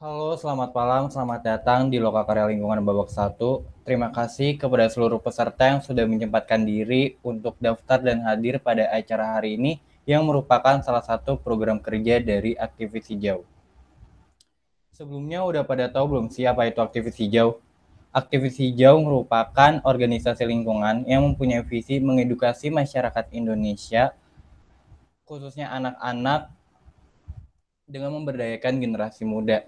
Halo, selamat malam, selamat datang di Lokakarya Lingkungan Babak Satu. Terima kasih kepada seluruh peserta yang sudah menyempatkan diri untuk daftar dan hadir pada acara hari ini yang merupakan salah satu program kerja dari Aktivis Hijau. Sebelumnya udah pada tahu belum siapa itu Aktivis Hijau? Aktivis Hijau merupakan organisasi lingkungan yang mempunyai visi mengedukasi masyarakat Indonesia, khususnya anak-anak, dengan memberdayakan generasi muda.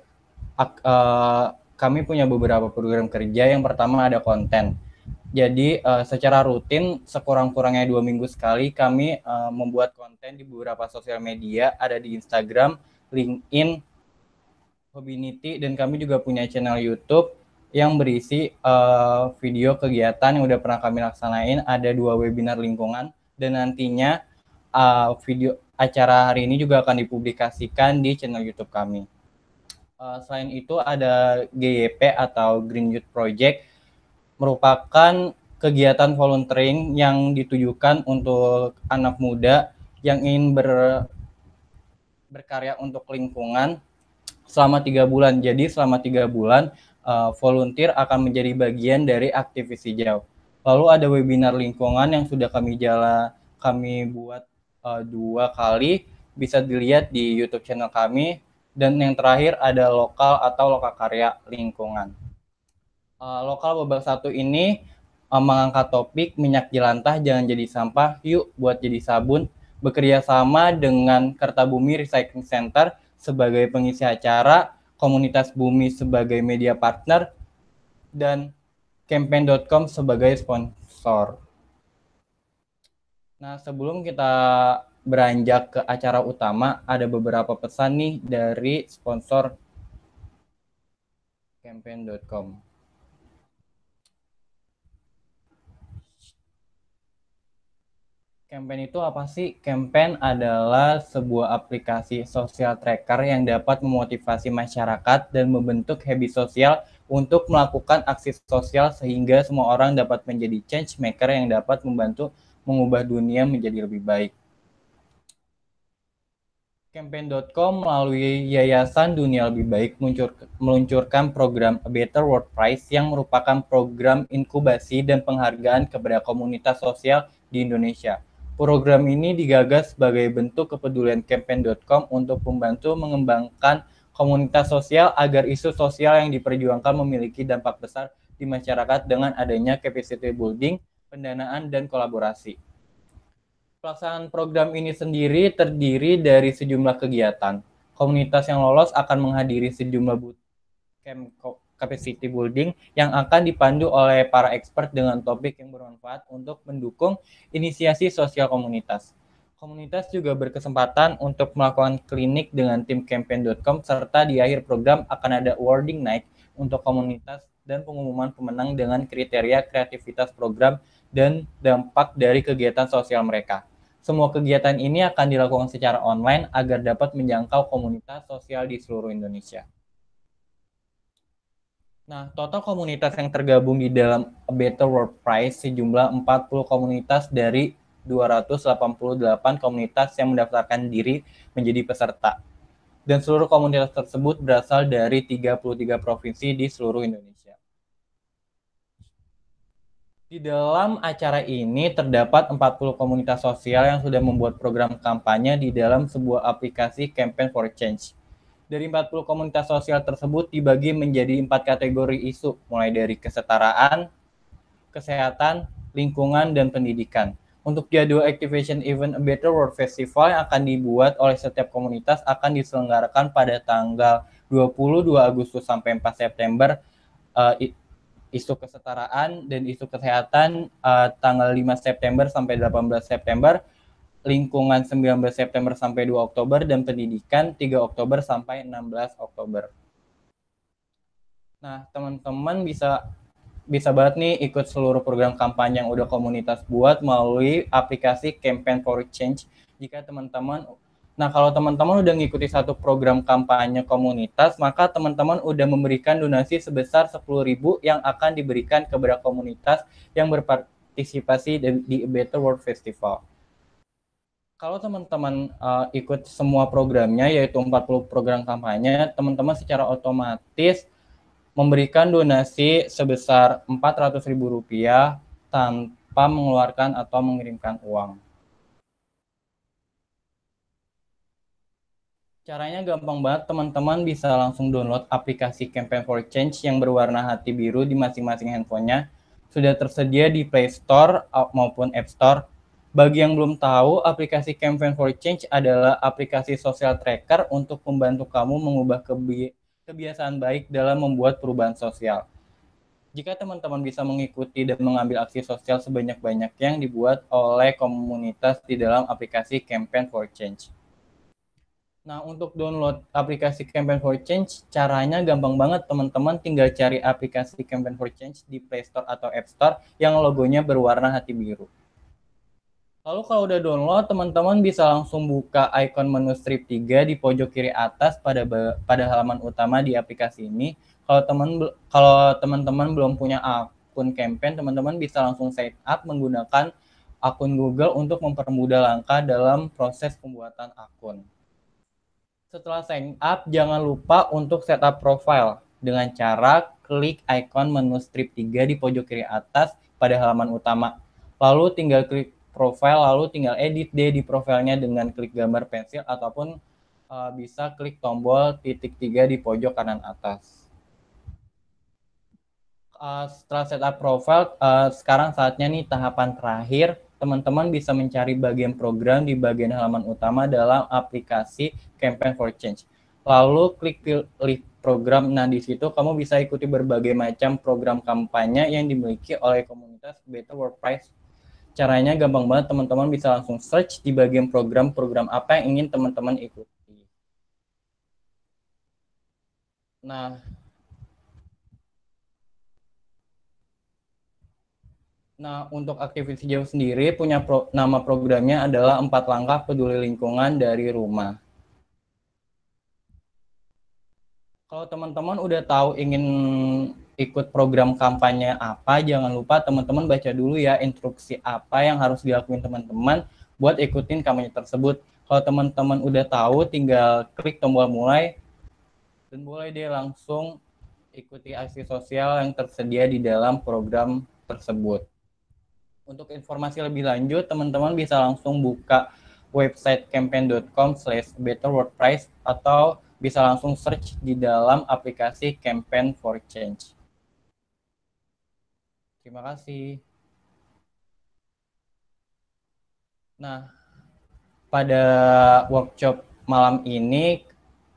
Kami punya beberapa program kerja. Yang pertama ada konten. Jadi secara rutin sekurang-kurangnya 2 minggu sekali kami membuat konten di beberapa sosial media, ada di Instagram, LinkedIn, Hobinity, dan kami juga punya channel YouTube yang berisi video kegiatan yang udah pernah kami laksanain. Ada 2 webinar lingkungan dan nantinya video acara hari ini juga akan dipublikasikan di channel YouTube kami. Selain itu ada GYP atau Green Youth Project, merupakan kegiatan volunteering yang ditujukan untuk anak muda yang ingin berkarya untuk lingkungan selama 3 bulan. Jadi selama 3 bulan volunteer akan menjadi bagian dari aktivis hijau. Lalu ada webinar lingkungan yang sudah kami buat 2 kali, bisa dilihat di YouTube channel kami. Dan yang terakhir ada lokal atau lokakarya lingkungan. Lokal babak satu ini mengangkat topik minyak jelantah jangan jadi sampah, yuk buat jadi sabun, bekerja sama dengan Kertabumi Recycling Center sebagai pengisi acara, Komunitas Bumi sebagai media partner, dan campaign.com sebagai sponsor. Nah, sebelum kita beranjak ke acara utama, ada beberapa pesan nih dari sponsor campaign.com. Campaign itu apa sih? Campaign adalah sebuah aplikasi sosial tracker yang dapat memotivasi masyarakat dan membentuk habit sosial untuk melakukan aksi sosial sehingga semua orang dapat menjadi change maker yang dapat membantu mengubah dunia menjadi lebih baik. Campaign.com melalui Yayasan Dunia Lebih Baik meluncurkan program A Better World Prize yang merupakan program inkubasi dan penghargaan kepada komunitas sosial di Indonesia. Program ini digagas sebagai bentuk kepedulian Campaign.com untuk membantu mengembangkan komunitas sosial agar isu sosial yang diperjuangkan memiliki dampak besar di masyarakat dengan adanya capacity building, pendanaan, dan kolaborasi. Pelaksanaan program ini sendiri terdiri dari sejumlah kegiatan. Komunitas yang lolos akan menghadiri sejumlah bootcamp capacity building yang akan dipandu oleh para expert dengan topik yang bermanfaat untuk mendukung inisiasi sosial komunitas. Komunitas juga berkesempatan untuk melakukan klinik dengan tim campaign.com serta di akhir program akan ada awarding night untuk komunitas dan pengumuman pemenang dengan kriteria kreativitas program dan dampak dari kegiatan sosial mereka. Semua kegiatan ini akan dilakukan secara online agar dapat menjangkau komunitas sosial di seluruh Indonesia. Nah, total komunitas yang tergabung di dalam A Better World Prize sejumlah 40 komunitas dari 288 komunitas yang mendaftarkan diri menjadi peserta. Dan seluruh komunitas tersebut berasal dari 33 provinsi di seluruh Indonesia. Di dalam acara ini terdapat 40 komunitas sosial yang sudah membuat program kampanye di dalam sebuah aplikasi Campaign for Change. Dari 40 komunitas sosial tersebut dibagi menjadi 4 kategori isu, mulai dari kesetaraan, kesehatan, lingkungan, dan pendidikan. Untuk jadwal activation event A Better World Festival yang akan dibuat oleh setiap komunitas akan diselenggarakan pada tanggal 22 Agustus sampai 4 September. Isu kesetaraan dan isu kesehatan tanggal 5 September sampai 18 September, lingkungan 19 September sampai 2 Oktober, dan pendidikan 3 Oktober sampai 16 Oktober. Nah, teman-teman bisa banget nih ikut seluruh program kampanye yang udah komunitas buat melalui aplikasi Campaign for Change. Jika teman-teman kalau teman-teman udah ngikuti satu program kampanye komunitas, maka teman-teman udah memberikan donasi sebesar 10.000 yang akan diberikan kepada komunitas yang berpartisipasi di Better World Festival. Kalau teman-teman ikut semua programnya, yaitu 40 program kampanye, teman-teman secara otomatis memberikan donasi sebesar Rp400.000 tanpa mengeluarkan atau mengirimkan uang. Caranya gampang banget, teman-teman bisa langsung download aplikasi Campaign for Change yang berwarna hati biru di masing-masing handphonenya. Sudah tersedia di Play Store maupun App Store. Bagi yang belum tahu, aplikasi Campaign for Change adalah aplikasi social tracker untuk membantu kamu mengubah kebiasaan baik dalam membuat perubahan sosial. Jika teman-teman bisa mengikuti dan mengambil aksi sosial sebanyak-banyak yang dibuat oleh komunitas di dalam aplikasi Campaign for Change. Nah, untuk download aplikasi Campaign for Change, caranya gampang banget, teman-teman tinggal cari aplikasi Campaign for Change di Play Store atau App Store yang logonya berwarna hati biru. Lalu kalau udah download, teman-teman bisa langsung buka icon menu strip 3 di pojok kiri atas pada halaman utama di aplikasi ini. Kalau teman-teman belum punya akun campaign, teman-teman bisa langsung sign up menggunakan akun Google untuk mempermudah langkah dalam proses pembuatan akun. Setelah sign up, jangan lupa untuk setup profile dengan cara klik icon menu strip 3 di pojok kiri atas pada halaman utama. Lalu tinggal klik profile, lalu tinggal edit deh di profilnya dengan klik gambar pensil ataupun bisa klik tombol titik 3 di pojok kanan atas. Setelah setup profile, sekarang saatnya nih tahapan terakhir. Teman-teman bisa mencari bagian program di bagian halaman utama dalam aplikasi Campaign for Change. Lalu klik pilih program. Nah, di situ kamu bisa ikuti berbagai macam program kampanye yang dimiliki oleh komunitas Better World Prize. Caranya gampang banget, teman-teman bisa langsung search di bagian program-program apa yang ingin teman-teman ikuti. Nah, untuk aktivis hijau sendiri punya nama programnya adalah 4 Langkah Peduli Lingkungan dari Rumah. Kalau teman-teman udah tahu ingin ikut program kampanye apa, jangan lupa teman-teman baca dulu ya instruksi apa yang harus dilakuin teman-teman buat ikutin kampanye tersebut. Kalau teman-teman udah tahu, tinggal klik tombol mulai dan boleh deh langsung ikuti aksi sosial yang tersedia di dalam program tersebut. Untuk informasi lebih lanjut, teman-teman bisa langsung buka website campaign.com/betterworldprize atau bisa langsung search di dalam aplikasi Campaign for Change. Terima kasih. Nah, pada workshop malam ini,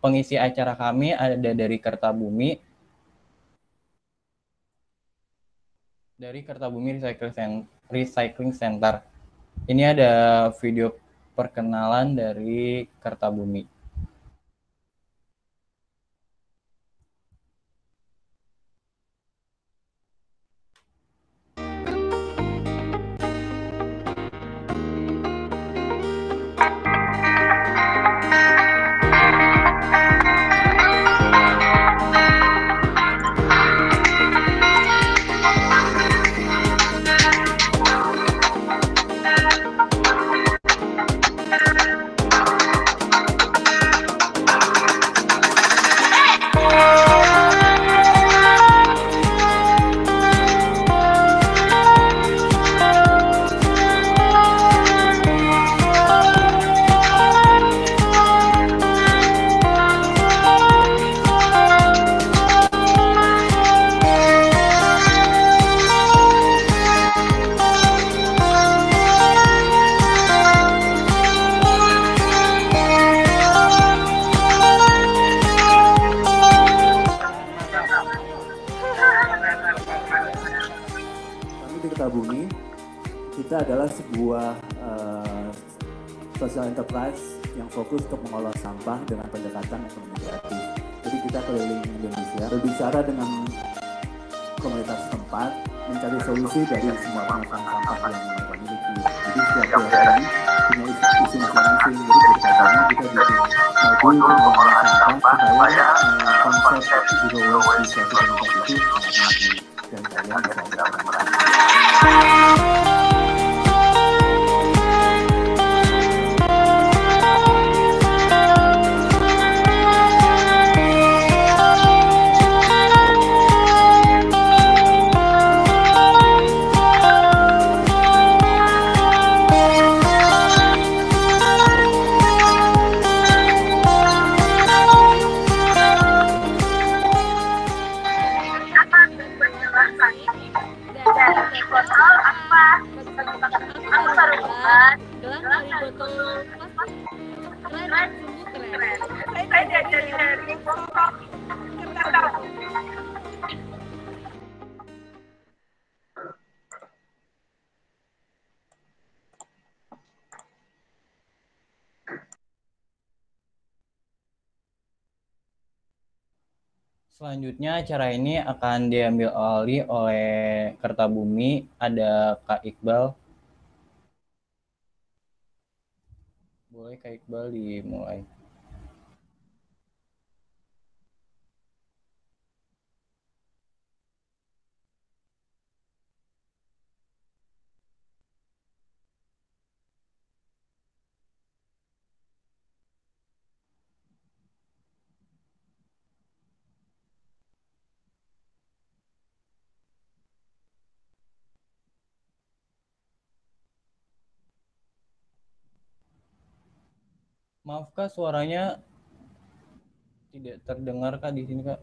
pengisi acara kami ada dari Kertabumi Recycling Center. Ini ada video perkenalan dari Kertabumi. Kertabumi, kita adalah sebuah social enterprise yang fokus untuk mengolah sampah dengan pendekatan ekonomi kreatif. Jadi kita keliling Indonesia, berbicara dengan komunitas setempat, mencari solusi dari semua permasalahan sampah yang mereka miliki. Jadi setiap daerah punya isu masing-masing. Jadi berbeda kita bikin modul pengelolaan sampah supaya konsep zero waste di suatu komunitas itu sangat dan kalian bisa berkembang. gelang dari botol plastik keren, sungguh keren. Saya diajari dari workshop kertas botol. Selanjutnya acara ini akan diambil alih oleh Kertabumi. Ada Kak Iqbal. Boleh Kak Iqbal dimulai. Maaf Kak, suaranya tidak terdengar Kak di sini Kak.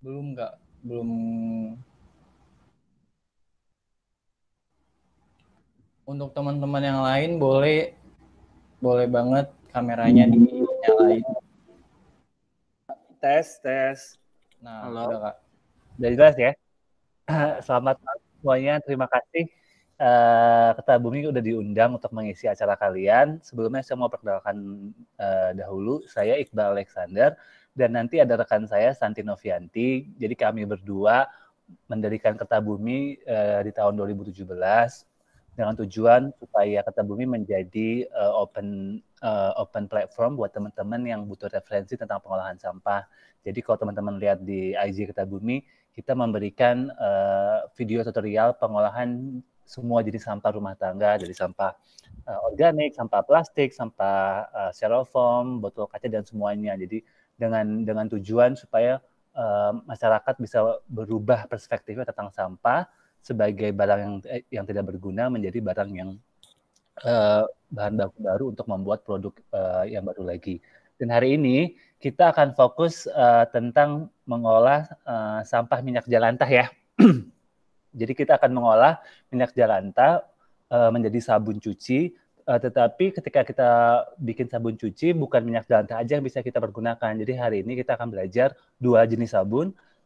Belum Kak, belum. Untuk teman-teman yang lain boleh banget kameranya dinyalain. Tes. Nah, Halo. udah Kak. Udah jelas ya? Selamat malam semuanya, terima kasih Kertabumi udah diundang untuk mengisi acara kalian. Sebelumnya saya mau perkenalkan dahulu, saya Iqbal Alexander, dan nanti ada rekan saya Santi Novianti. Jadi kami berdua mendirikan Kertabumi di tahun 2017 dengan tujuan supaya Kertabumi menjadi open platform buat teman-teman yang butuh referensi tentang pengolahan sampah. Jadi kalau teman-teman lihat di IG Kertabumi, kita memberikan video tutorial pengolahan semua jenis sampah rumah tangga, dari sampah organik, sampah plastik, sampah styrofoam, botol kaca dan semuanya. Jadi dengan tujuan supaya masyarakat bisa berubah perspektifnya tentang sampah sebagai barang yang tidak berguna menjadi barang yang bahan baku baru untuk membuat produk yang baru lagi. Dan hari ini kita akan fokus tentang mengolah sampah minyak jelantah ya. Jadi kita akan mengolah minyak jelantah menjadi sabun cuci, tetapi ketika kita bikin sabun cuci, bukan minyak jelantah aja yang bisa kita pergunakan. Jadi hari ini kita akan belajar 2 jenis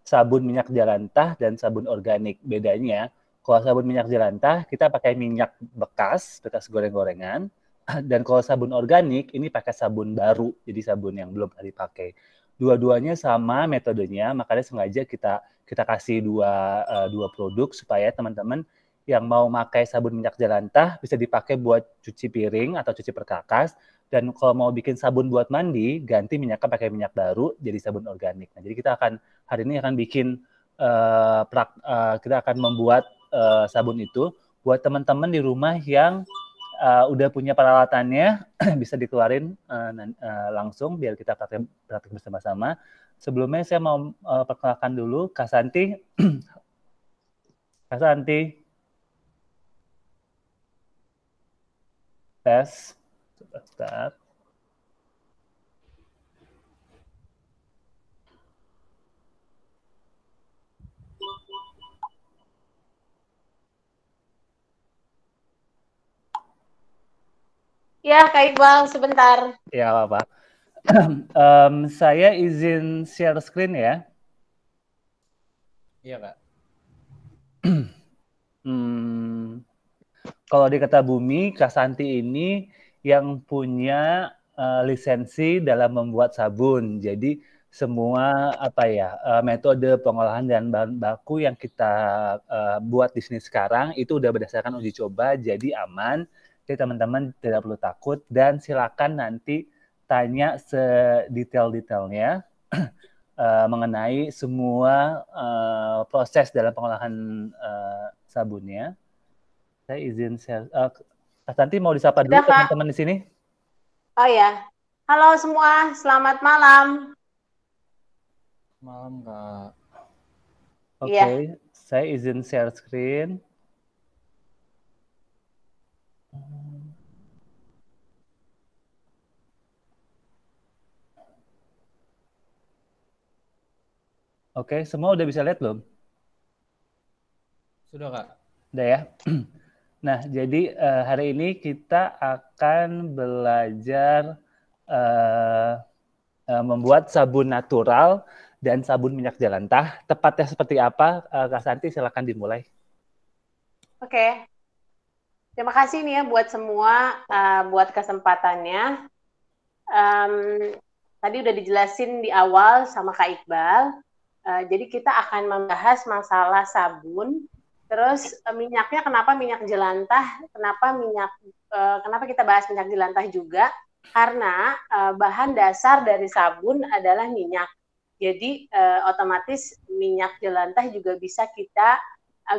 sabun minyak jelantah dan sabun organik. Bedanya, kalau sabun minyak jelantah, kita pakai minyak bekas goreng-gorengan, dan kalau sabun organik, ini pakai sabun baru, jadi sabun yang belum pernah dipakai. Dua-duanya sama metodenya, makanya sengaja kita kasih dua produk supaya teman-teman yang mau pakai sabun minyak jelantah bisa dipakai buat cuci piring atau cuci perkakas, dan kalau mau bikin sabun buat mandi, ganti minyaknya pakai minyak baru jadi sabun organik. Nah, jadi kita hari ini akan bikin kita akan membuat sabun itu buat teman-teman di rumah yang udah punya peralatannya, bisa dikeluarin langsung biar kita praktik bersama-sama. Sebelumnya saya mau perkenalkan dulu Kak Santi. Kak Santi. Tes. Sebentar. Ya, Kak Iqbal, sebentar. Ya, apa-apa. Saya izin share screen ya. Iya, Kak. Kalau di Kertabumi, Kak Santi ini yang punya lisensi dalam membuat sabun. Jadi semua metode pengolahan dan bahan baku yang kita buat di sini sekarang itu udah berdasarkan uji coba, jadi aman. Jadi teman-teman tidak perlu takut, dan silakan nanti tanya sedetail-detailnya mengenai semua proses dalam pengolahan sabunnya. Saya izin share. Kak Santi mau disapa dulu teman-teman di sini? Oh ya. Halo semua, selamat malam. Malam, Kak. Oke, saya izin share screen. Oke, semua udah bisa lihat belum? Sudah, Kak. Udah ya. Nah, jadi hari ini kita akan belajar membuat sabun natural dan sabun minyak jelantah. Tepatnya seperti apa? Kak Santi, silakan dimulai. Oke. Terima kasih nih ya buat semua buat kesempatannya. Tadi udah dijelasin di awal sama Kak Iqbal. Jadi kita akan membahas masalah sabun. Terus minyaknya, kenapa minyak jelantah? Kenapa kita bahas minyak jelantah juga? Karena bahan dasar dari sabun adalah minyak. Jadi otomatis minyak jelantah juga bisa kita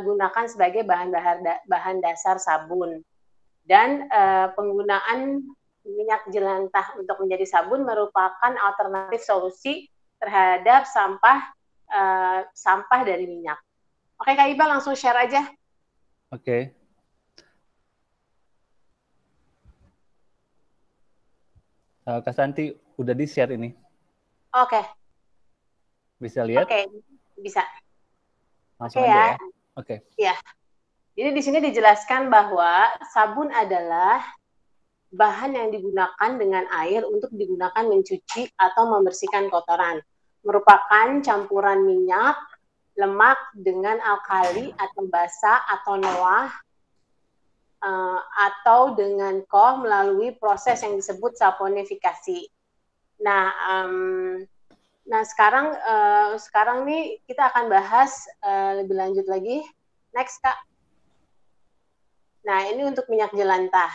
gunakan sebagai bahan dasar sabun. Dan penggunaan minyak jelantah untuk menjadi sabun merupakan alternatif solusi terhadap sampah dari minyak. Oke, Kak Iqbal, langsung share aja. Oke. Kak Santi, udah di-share ini. Oke. Bisa lihat? Oke, bisa. Langsung Oke aja ya. Oke. Ya. Jadi di sini dijelaskan bahwa sabun adalah bahan yang digunakan dengan air untuk digunakan mencuci atau membersihkan kotoran. Merupakan campuran minyak, lemak dengan alkali atau basa atau noah atau dengan koh melalui proses yang disebut saponifikasi. Nah, sekarang nih kita akan bahas lebih lanjut lagi. Next, Kak. Nah, ini untuk minyak jelantah.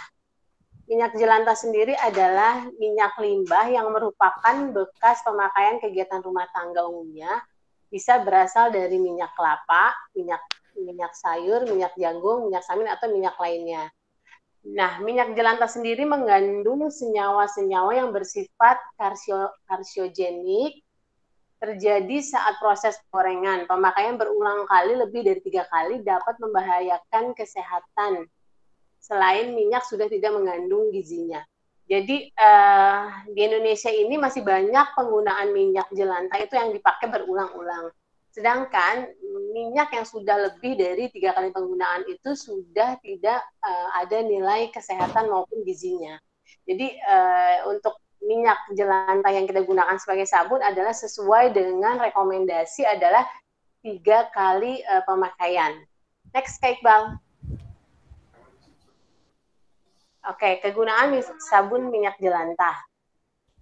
Minyak jelantah sendiri adalah minyak limbah yang merupakan bekas pemakaian kegiatan rumah tangga umumnya. Bisa berasal dari minyak kelapa, minyak sayur, minyak jagung, minyak samin, atau minyak lainnya. Nah, minyak jelantah sendiri mengandung senyawa-senyawa yang bersifat karsiogenik, terjadi saat proses penggorengan. Pemakaian berulang kali lebih dari 3 kali dapat membahayakan kesehatan. Selain minyak sudah tidak mengandung gizinya. Jadi di Indonesia ini masih banyak penggunaan minyak jelantah itu yang dipakai berulang-ulang. Sedangkan minyak yang sudah lebih dari 3 kali penggunaan itu sudah tidak ada nilai kesehatan maupun gizinya. Jadi untuk minyak jelantah yang kita gunakan sebagai sabun adalah sesuai dengan rekomendasi adalah 3 kali pemakaian. Next, Kak Iqbal. Oke, kegunaan sabun minyak jelantah.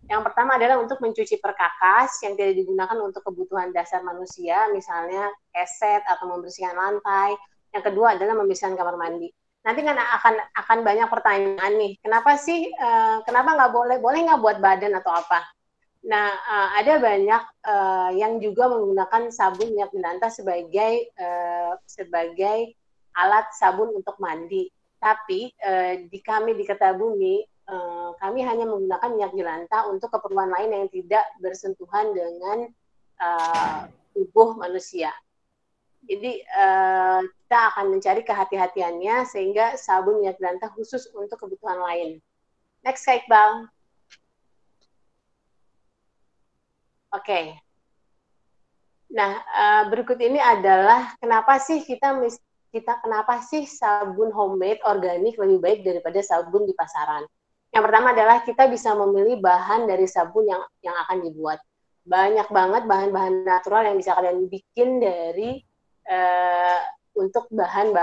Yang pertama adalah untuk mencuci perkakas yang tidak digunakan untuk kebutuhan dasar manusia, misalnya keset atau membersihkan lantai. Yang kedua adalah membersihkan kamar mandi. Nanti kan akan banyak pertanyaan nih, kenapa nggak boleh nggak buat badan atau apa? Nah, ada banyak yang juga menggunakan sabun minyak jelantah sebagai alat sabun untuk mandi. Tapi kami di Kertabumi, kami hanya menggunakan minyak jelantah untuk keperluan lain yang tidak bersentuhan dengan tubuh manusia. Jadi kita akan mencari kehati-hatiannya sehingga sabun minyak jelantah khusus untuk kebutuhan lain. Next, Kak Iqbal. Oke. Nah, berikut ini adalah kenapa sih sabun homemade organik lebih baik daripada sabun di pasaran. Yang pertama adalah kita bisa memilih bahan dari sabun yang akan dibuat. Banyak banget bahan-bahan natural yang bisa kalian bikin dari untuk bahan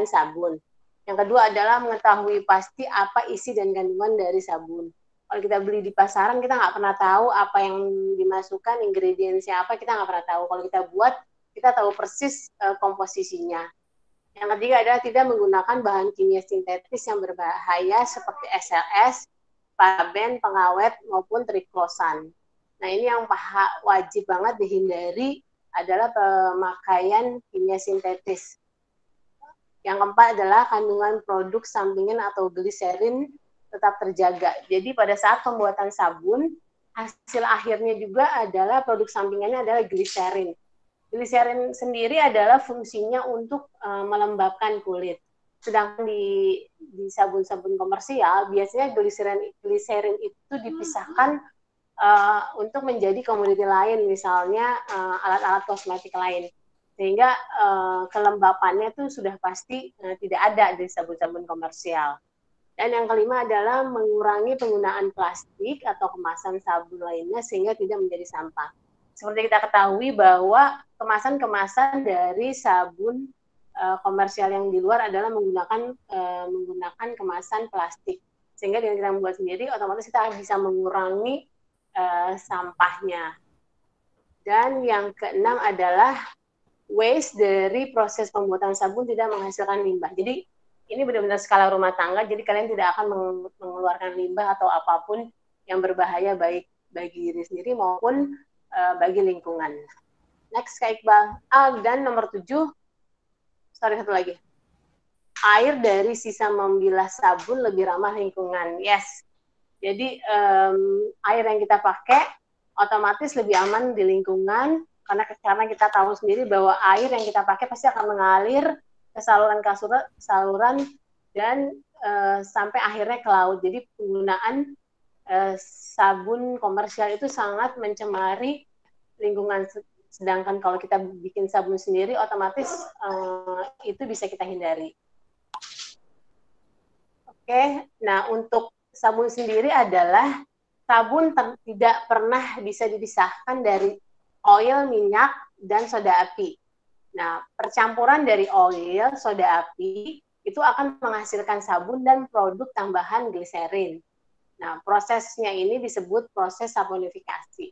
sabun. Yang kedua adalah mengetahui pasti apa isi dan kandungan dari sabun. Kalau kita beli di pasaran, kita nggak pernah tahu apa yang dimasukkan, ingredientsnya apa, kita nggak pernah tahu. Kalau kita buat, kita tahu persis komposisinya. Yang ketiga adalah tidak menggunakan bahan kimia sintetis yang berbahaya seperti SLS, paraben, pengawet, maupun triklosan. Nah, ini yang wajib banget dihindari adalah pemakaian kimia sintetis. Yang keempat adalah kandungan produk sampingan atau gliserin tetap terjaga. Jadi pada saat pembuatan sabun, hasil akhirnya juga adalah produk sampingannya adalah gliserin. Gliserin sendiri adalah fungsinya untuk melembabkan kulit. Sedangkan di sabun-sabun komersial, biasanya gliserin itu dipisahkan untuk menjadi komoditi lain, misalnya alat-alat kosmetik lain, sehingga kelembapannya itu sudah pasti tidak ada di sabun-sabun komersial. Dan yang kelima adalah mengurangi penggunaan plastik atau kemasan sabun lainnya sehingga tidak menjadi sampah. Seperti kita ketahui bahwa kemasan-kemasan dari sabun komersial yang di luar adalah menggunakan kemasan plastik. Sehingga dengan kita membuat sendiri, otomatis kita bisa mengurangi sampahnya. Dan yang keenam adalah waste dari proses pembuatan sabun tidak menghasilkan limbah. Jadi ini benar-benar skala rumah tangga, jadi kalian tidak akan mengeluarkan limbah atau apapun yang berbahaya baik bagi diri sendiri maupun bagi lingkungan. Next, Kak Iqbal. Dan nomor 7, satu lagi. Air dari sisa membilas sabun lebih ramah lingkungan. Yes. Jadi air yang kita pakai otomatis lebih aman di lingkungan karena kita tahu sendiri bahwa air yang kita pakai pasti akan mengalir ke saluran dan sampai akhirnya ke laut. Jadi penggunaan sabun komersial itu sangat mencemari lingkungan. Sedangkan kalau kita bikin sabun sendiri, otomatis itu bisa kita hindari. Oke, nah untuk sabun sendiri adalah sabun tidak pernah bisa dipisahkan dari oil, minyak, dan soda api. Nah, percampuran dari oil, soda api, itu akan menghasilkan sabun dan produk tambahan gliserin. Nah, prosesnya ini disebut proses saponifikasi.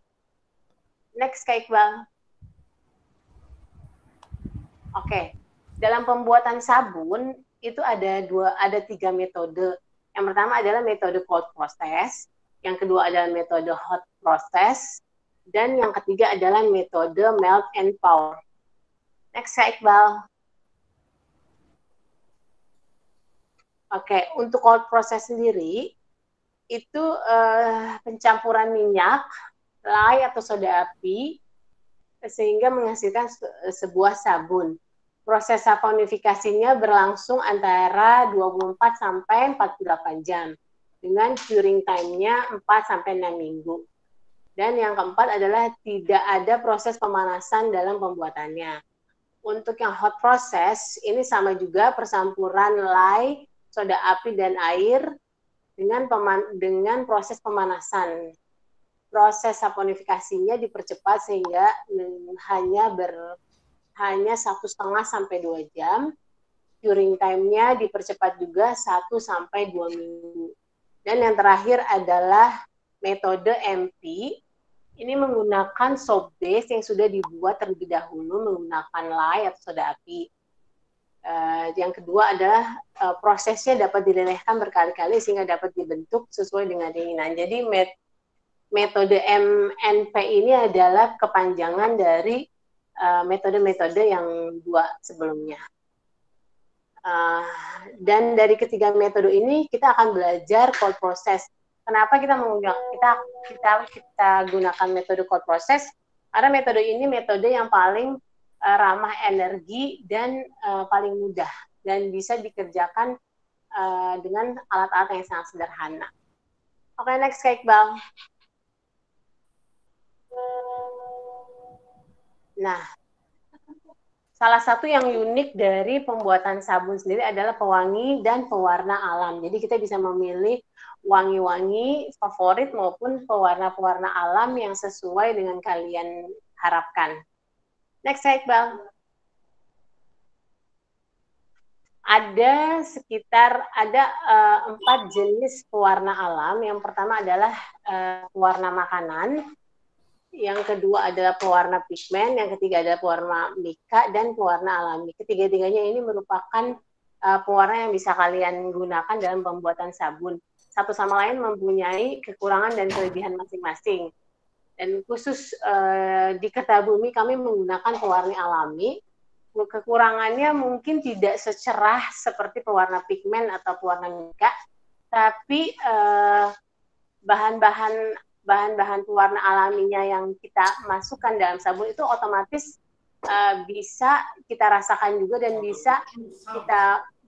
Next, Kak Iqbal. Oke, dalam pembuatan sabun, itu ada 3 metode. Yang pertama adalah metode cold process, yang kedua adalah metode hot process, dan yang ketiga adalah metode melt and pour. Next, Kak Iqbal. Oke, untuk cold process sendiri, itu pencampuran minyak, lye atau soda api, sehingga menghasilkan sebuah sabun. Proses saponifikasinya berlangsung antara 24 sampai 48 jam, dengan curing time-nya 4 sampai 6 minggu. Dan yang keempat adalah tidak ada proses pemanasan dalam pembuatannya. Untuk yang hot process, ini sama juga persampuran lye, soda api, dan air dengan proses pemanasan. Proses saponifikasinya dipercepat sehingga hanya 1,5 sampai 2 jam. Curing time-nya dipercepat juga 1 sampai 2 minggu. Dan yang terakhir adalah metode MP. Ini menggunakan soap base yang sudah dibuat terlebih dahulu menggunakan lye atau soda api. Yang kedua adalah prosesnya dapat dilelehkan berkali-kali sehingga dapat dibentuk sesuai dengan keinginan. Jadi metode MNP ini adalah kepanjangan dari metode-metode yang 2 sebelumnya. Dan dari ketiga metode ini kita akan belajar cold process. Kenapa kita gunakan metode cold process? Karena metode ini metode yang paling ramah energi dan paling mudah dan bisa dikerjakan dengan alat-alat yang sangat sederhana. Oke, next, Kak Iqbal. Nah, salah satu yang unik dari pembuatan sabun sendiri adalah pewangi dan pewarna alam. Jadi kita bisa memilih wangi-wangi favorit maupun pewarna-pewarna alam yang sesuai dengan kalian harapkan. Next, Iqbal. Ada 4 jenis pewarna alam. Yang pertama adalah pewarna makanan. Yang kedua adalah pewarna pigmen, yang ketiga adalah pewarna mika, dan pewarna alami. Ketiga-tiganya ini merupakan pewarna yang bisa kalian gunakan dalam pembuatan sabun. Satu sama lain mempunyai kekurangan dan kelebihan masing-masing. Dan khusus di Kertabumi kami menggunakan pewarna alami. Kekurangannya mungkin tidak secerah seperti pewarna pigmen atau pewarna mika, tapi bahan-bahan pewarna alaminya yang kita masukkan dalam sabun itu otomatis bisa kita rasakan juga dan bisa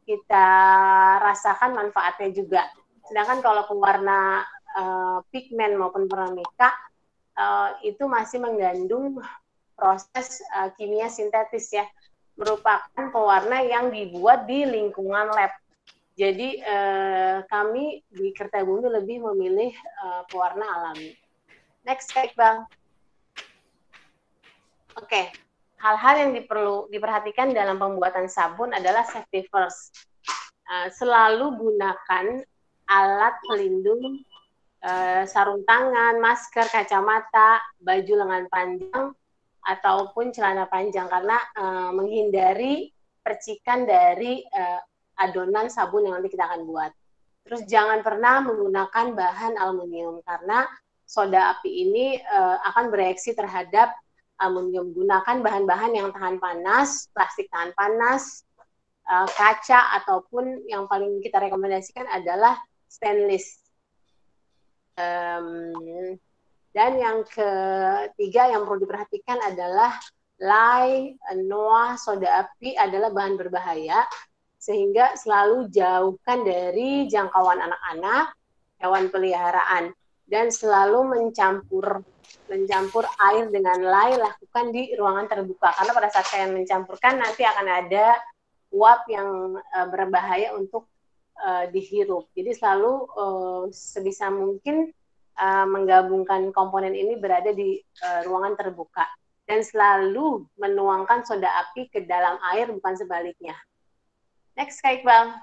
kita rasakan manfaatnya juga. Sedangkan kalau pewarna pigmen maupun pewarna meka itu masih mengandung proses kimia sintetis ya, merupakan pewarna yang dibuat di lingkungan lab. Jadi kami di Kertabumi lebih memilih pewarna alami. Next, Kak Iqbal. Oke, hal-hal yang perlu diperhatikan dalam pembuatan sabun adalah safety first. Selalu gunakan alat pelindung, sarung tangan, masker, kacamata, baju lengan panjang, ataupun celana panjang karena menghindari percikan dari adonan sabun yang nanti kita akan buat. Terus jangan pernah menggunakan bahan aluminium karena soda api ini akan bereaksi terhadap aluminium. Gunakan bahan-bahan yang tahan panas, plastik tahan panas, kaca, ataupun yang paling kita rekomendasikan adalah stainless. Dan yang ketiga yang perlu diperhatikan adalah lye, noah, soda api adalah bahan berbahaya, sehingga selalu jauhkan dari jangkauan anak-anak, hewan peliharaan, dan selalu mencampur air dengan lye lakukan di ruangan terbuka, karena pada saat kalian mencampurkan nanti akan ada uap yang berbahaya untuk dihirup. Jadi selalu sebisa mungkin menggabungkan komponen ini berada di ruangan terbuka, dan selalu menuangkan soda api ke dalam air, bukan sebaliknya. Next, Kak Iqbal.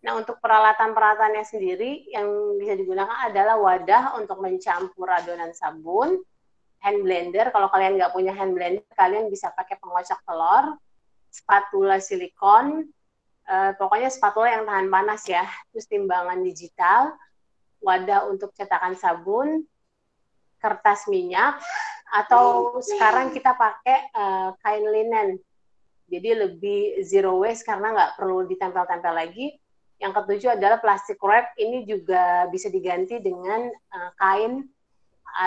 Nah, untuk peralatan-peralatannya sendiri yang bisa digunakan adalah wadah untuk mencampur adonan sabun, hand blender. Kalau kalian nggak punya hand blender, kalian bisa pakai pengocok telur, spatula silikon, pokoknya spatula yang tahan panas ya, terus timbangan digital, wadah untuk cetakan sabun, kertas minyak, atau sekarang kita pakai kain linen. Jadi lebih zero waste karena nggak perlu ditempel-tempel lagi. Yang ketujuh adalah plastic wrap, ini juga bisa diganti dengan kain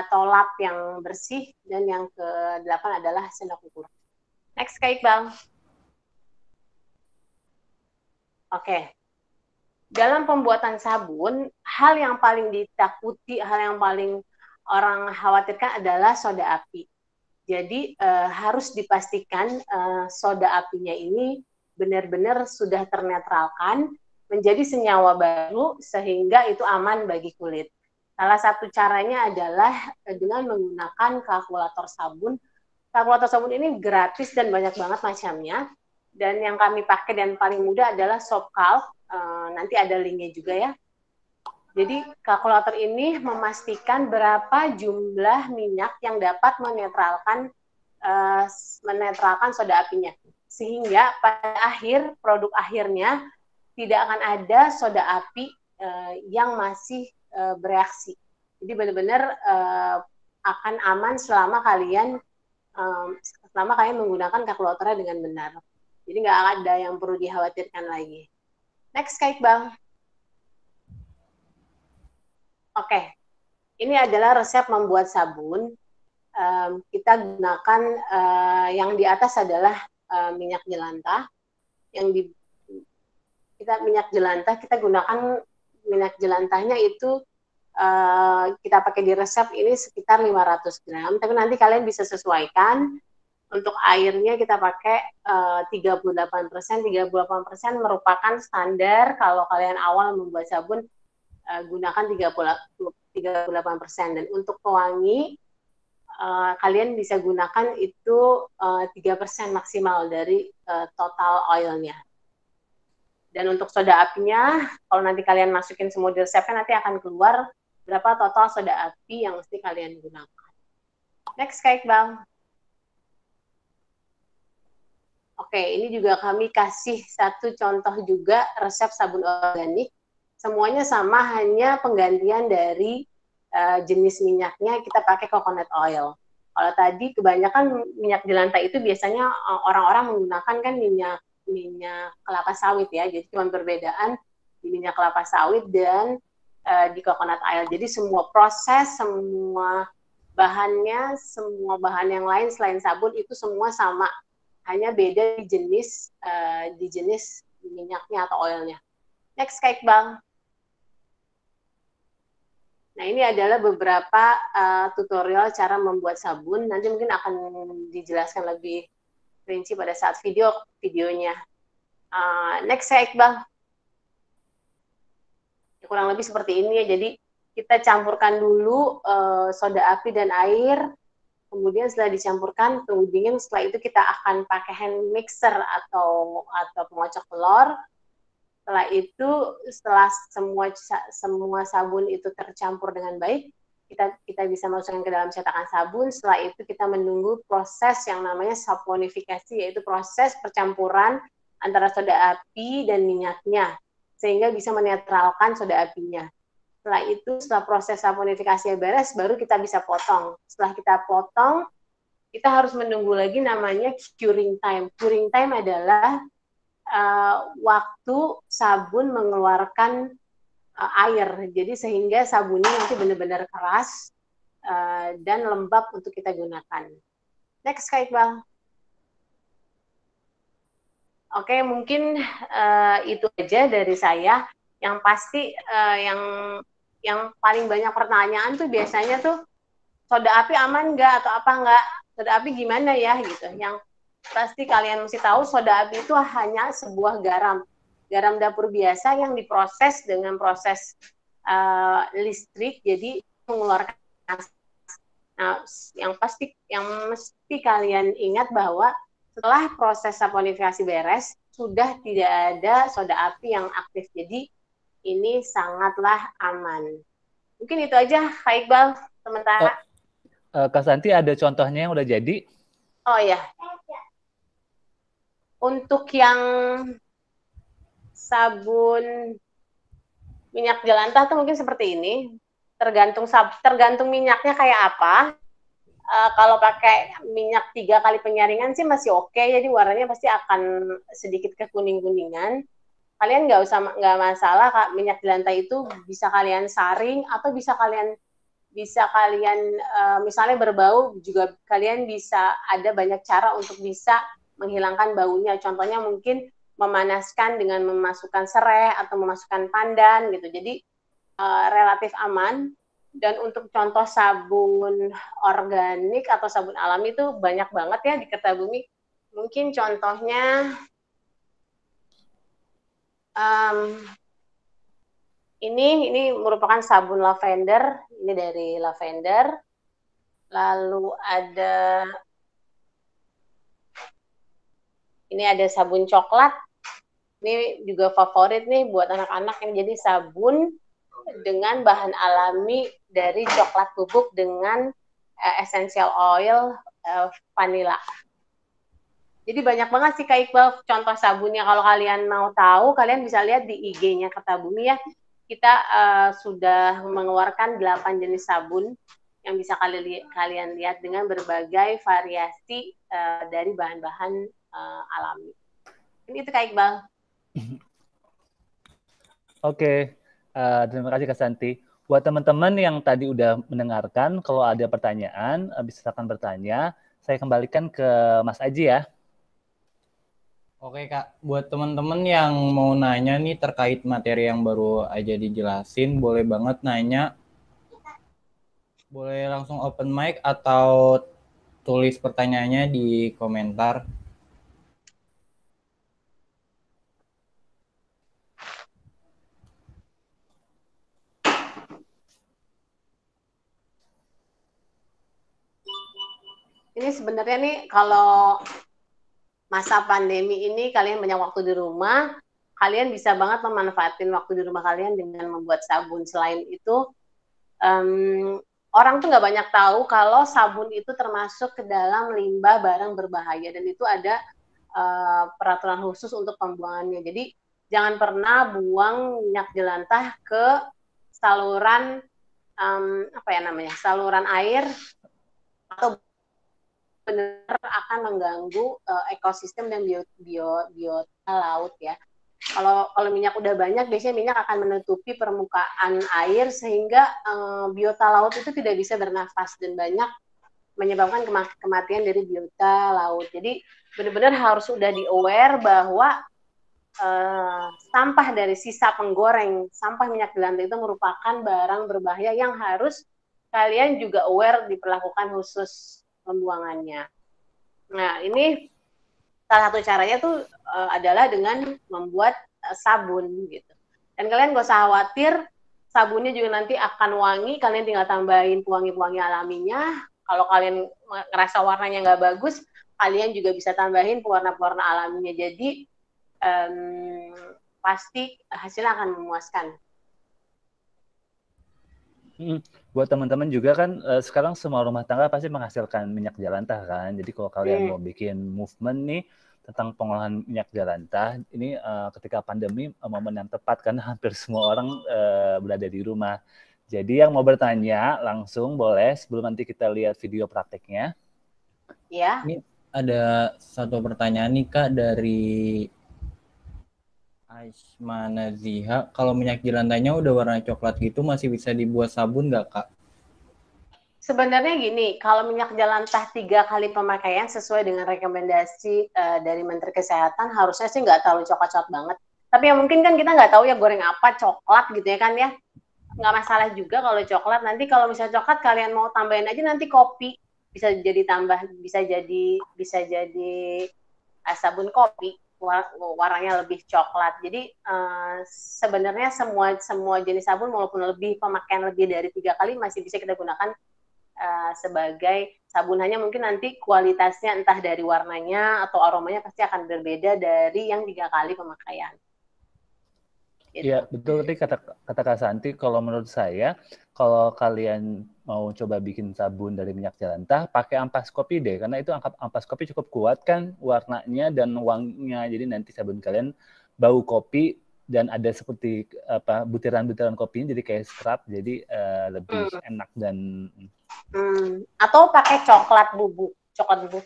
atau lap yang bersih, dan yang ke-8 adalah sendok ukur. Next, Kak Iqbal. Oke. Dalam pembuatan sabun, hal yang paling ditakuti, hal yang paling orang khawatirkan adalah soda api. Jadi harus dipastikan soda apinya ini benar-benar sudah ternetralkan menjadi senyawa baru sehingga itu aman bagi kulit. Salah satu caranya adalah dengan menggunakan kalkulator sabun. Kalkulator sabun ini gratis dan banyak banget macamnya. Dan yang kami pakai dan paling mudah adalah Shopkalk. Nanti ada linknya juga ya. Jadi kalkulator ini memastikan berapa jumlah minyak yang dapat menetralkan soda apinya. Sehingga pada akhir, produk akhirnya tidak akan ada soda api yang masih bereaksi. Jadi benar-benar akan aman selama kalian menggunakan kalkulatornya dengan benar. Jadi nggak ada yang perlu dikhawatirkan lagi. Next, Kak Iqbal. Oke, ini adalah resep membuat sabun. Kita gunakan yang di atas adalah minyak jelantah. Kita gunakan minyak jelantahnya itu kita pakai di resep ini sekitar 500 gram, tapi nanti kalian bisa sesuaikan. Untuk airnya kita pakai 38%. 38% merupakan standar kalau kalian awal membuat sabun, gunakan 38%. Dan untuk pewangi, kalian bisa gunakan itu 3% maksimal dari total oilnya. Dan untuk soda apinya, kalau nanti kalian masukin semua di resepnya, nanti akan keluar berapa total soda api yang mesti kalian gunakan. Next, Kak Iqbal. Oke, ini juga kami kasih satu contoh juga resep sabun organik. Semuanya sama, hanya penggantian dari jenis minyaknya kita pakai coconut oil. Kalau tadi kebanyakan minyak jelantah itu biasanya orang-orang menggunakan kan minyak kelapa sawit ya. Jadi cuma perbedaan di minyak kelapa sawit dan di coconut oil. Jadi semua proses, semua bahannya, semua bahan yang lain selain sabun itu semua sama. Hanya beda di jenis minyaknya atau oilnya. Next, Kak Iqbal. Nah, ini adalah beberapa tutorial cara membuat sabun. Nanti mungkin akan dijelaskan lebih rinci pada saat videonya. Next, saya Iqbal. Kurang lebih seperti ini ya. Jadi kita campurkan dulu soda api dan air. Kemudian setelah dicampurkan, tunggu dingin. Setelah itu kita akan pakai hand mixer atau pengocok telur. Setelah itu, setelah semua sabun itu tercampur dengan baik, kita bisa masukkan ke dalam cetakan sabun. Setelah itu kita menunggu proses yang namanya saponifikasi, yaitu proses percampuran antara soda api dan minyaknya, sehingga bisa menetralkan soda apinya. Setelah itu, setelah proses saponifikasi beres, baru kita bisa potong. Setelah kita potong, kita harus menunggu lagi namanya curing time. Curing time adalah waktu sabun mengeluarkan air, jadi sehingga sabunnya nanti benar-benar keras dan lembab untuk kita gunakan. Next, Kak Iqbal. Oke, mungkin itu aja dari saya. Yang pasti yang paling banyak pertanyaan tuh biasanya tuh soda api aman nggak atau apa nggak? Soda api gimana ya gitu. Yang pasti kalian mesti tahu soda api itu hanya sebuah garam dapur biasa yang diproses dengan proses listrik, jadi mengeluarkan. Nah, yang mesti kalian ingat bahwa setelah proses saponifikasi beres sudah tidak ada soda api yang aktif, jadi ini sangatlah aman. Mungkin itu aja, Kak Iqbal, sementara. Kak Santi, ada contohnya yang udah jadi? Oh ya, untuk yang sabun minyak jelantah tuh mungkin seperti ini. Tergantung minyaknya kayak apa. Kalau pakai minyak 3 kali penyaringan sih masih oke, jadi warnanya pasti akan sedikit kekuning-kuningan. Kalian nggak masalah, Kak, minyak jelantah itu bisa kalian saring atau bisa kalian misalnya berbau juga, kalian bisa, ada banyak cara untuk bisa menghilangkan baunya. Contohnya mungkin memanaskan dengan memasukkan serai atau memasukkan pandan gitu. Jadi relatif aman. Dan untuk contoh sabun organik atau sabun alami itu banyak banget ya di Kertabumi. Mungkin contohnya ini merupakan sabun lavender. Ini dari lavender. Lalu ini ada sabun coklat. Ini juga favorit nih buat anak-anak, yang jadi sabun dengan bahan alami dari coklat bubuk dengan essential oil vanilla. Jadi banyak banget sih, Kak Iqbal, contoh sabunnya. Kalau kalian mau tahu, kalian bisa lihat di IG-nya Kertabumi ya. Kita sudah mengeluarkan 8 jenis sabun yang bisa kalian lihat dengan berbagai variasi dari bahan-bahan alami. Ini itu, Kak Iqbal. Oke, terima kasih Kak Santi. Buat teman-teman yang tadi udah mendengarkan, kalau ada pertanyaan, silakan bertanya. Saya kembalikan ke Mas Aji ya. Oke Kak, buat teman-teman yang mau nanya nih terkait materi yang baru aja dijelasin, boleh banget nanya. Boleh langsung open mic atau tulis pertanyaannya di komentar. Ini sebenarnya nih, kalau masa pandemi ini kalian banyak waktu di rumah, kalian bisa banget memanfaatin waktu di rumah kalian dengan membuat sabun. Selain itu, orang tuh nggak banyak tahu kalau sabun itu termasuk ke dalam limbah barang berbahaya, dan itu ada peraturan khusus untuk pembuangannya. Jadi jangan pernah buang minyak jelantah ke saluran saluran air, atau benar akan mengganggu ekosistem dan biota laut ya. Kalau minyak udah banyak, biasanya minyak akan menutupi permukaan air sehingga biota laut itu tidak bisa bernafas dan banyak menyebabkan kematian dari biota laut. Jadi benar-benar harus sudah di-aware bahwa sampah dari sisa penggoreng, sampah minyak jelantah itu merupakan barang berbahaya yang harus kalian juga aware diperlakukan khusus pembuangannya. Nah, ini salah satu caranya tuh adalah dengan membuat sabun gitu. Dan kalian gak usah khawatir, sabunnya juga nanti akan wangi, kalian tinggal tambahin pewangi-pewangi alaminya. Kalau kalian ngerasa warnanya nggak bagus, kalian juga bisa tambahin pewarna-pewarna alaminya. Jadi pasti hasilnya akan memuaskan. Buat teman-teman juga kan sekarang semua rumah tangga pasti menghasilkan minyak jelantah kan. Jadi kalau kalian mau bikin movement nih tentang pengolahan minyak jelantah, ini ketika pandemi momen yang tepat karena hampir semua orang berada di rumah. Jadi yang mau bertanya langsung boleh sebelum nanti kita lihat video prakteknya. Ya. Ini ada satu pertanyaan nih Kak dari Aishma Naziha, kalau minyak jelantahnya udah warna coklat gitu masih bisa dibuat sabun nggak Kak? Sebenarnya gini, kalau minyak jelantah 3 kali pemakaian sesuai dengan rekomendasi dari Menteri Kesehatan harusnya sih nggak terlalu coklat-coklat banget. Tapi ya mungkin kan kita nggak tahu ya goreng apa, coklat gitu ya kan ya. Nggak masalah juga kalau coklat. Nanti kalau misalnya coklat kalian mau tambahin aja nanti kopi, bisa jadi sabun kopi, warnanya lebih coklat. Jadi sebenarnya semua jenis sabun walaupun pemakaian lebih dari 3 kali masih bisa kita gunakan sebagai sabun, hanya mungkin nanti kualitasnya entah dari warnanya atau aromanya pasti akan berbeda dari yang 3 kali pemakaian. Iya, betul. Tapi kata Kak Santi, kalau menurut saya, kalau kalian mau coba bikin sabun dari minyak jelantah, pakai ampas kopi deh. Karena itu ampas kopi cukup kuat kan warnanya dan wanginya. Jadi nanti sabun kalian bau kopi dan ada seperti butiran-butiran kopinya jadi kayak scrub. Jadi lebih enak dan... Atau pakai coklat bubuk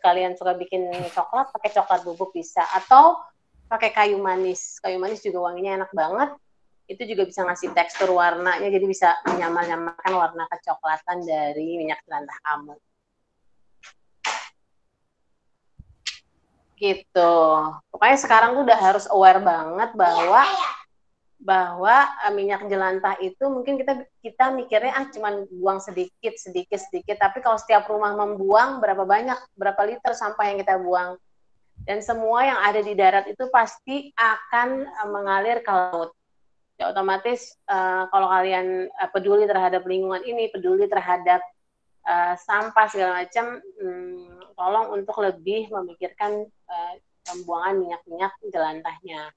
kalian suka bikin coklat, pakai coklat bubuk bisa, atau pakai kayu manis juga wanginya enak banget, itu juga bisa ngasih tekstur warnanya, jadi bisa menyamakan warna kecoklatan dari minyak jelantah kamu gitu. Pokoknya sekarang tuh udah harus aware banget bahwa minyak jelantah itu mungkin kita mikirnya cuman buang sedikit, tapi kalau setiap rumah membuang berapa liter sampah yang kita buang, dan semua yang ada di darat itu pasti akan mengalir ke laut. Ya otomatis kalau kalian peduli terhadap lingkungan ini, peduli terhadap sampah segala macam, tolong untuk lebih memikirkan pembuangan minyak jelantahnya.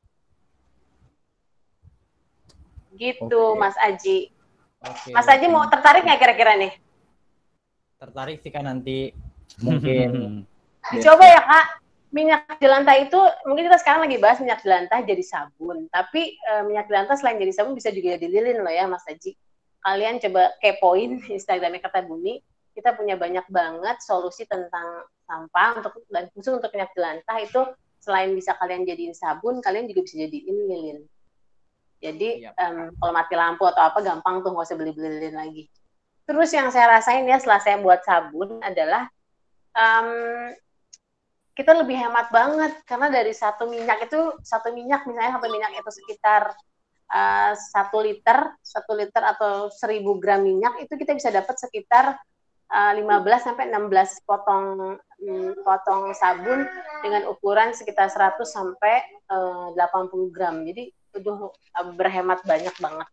Gitu, Mas Aji. Mas Aji mau tertarik nggak kira-kira nih? Tertarik sih kan, nanti mungkin. Coba ya Kak, minyak jelantah itu, mungkin kita sekarang lagi bahas minyak jelantah jadi sabun, tapi minyak jelantah selain jadi sabun bisa juga jadi lilin loh ya Mas Aji. Kalian coba kepoin Instagramnya Kata Bumi, kita punya banyak banget solusi tentang sampah dan khusus untuk minyak jelantah itu, selain bisa kalian jadiin sabun, kalian juga bisa jadiin lilin. Jadi kalau mati lampu atau apa gampang tuh, nggak usah beli-beli lilin lagi. Terus yang saya rasain ya setelah saya buat sabun adalah kita lebih hemat banget, karena dari satu minyak misalnya sampai minyak itu sekitar 1 liter atau 1000 gram minyak, itu kita bisa dapat sekitar 15-16 potong sabun dengan ukuran sekitar 100-80 gram. Jadi itu berhemat banyak banget.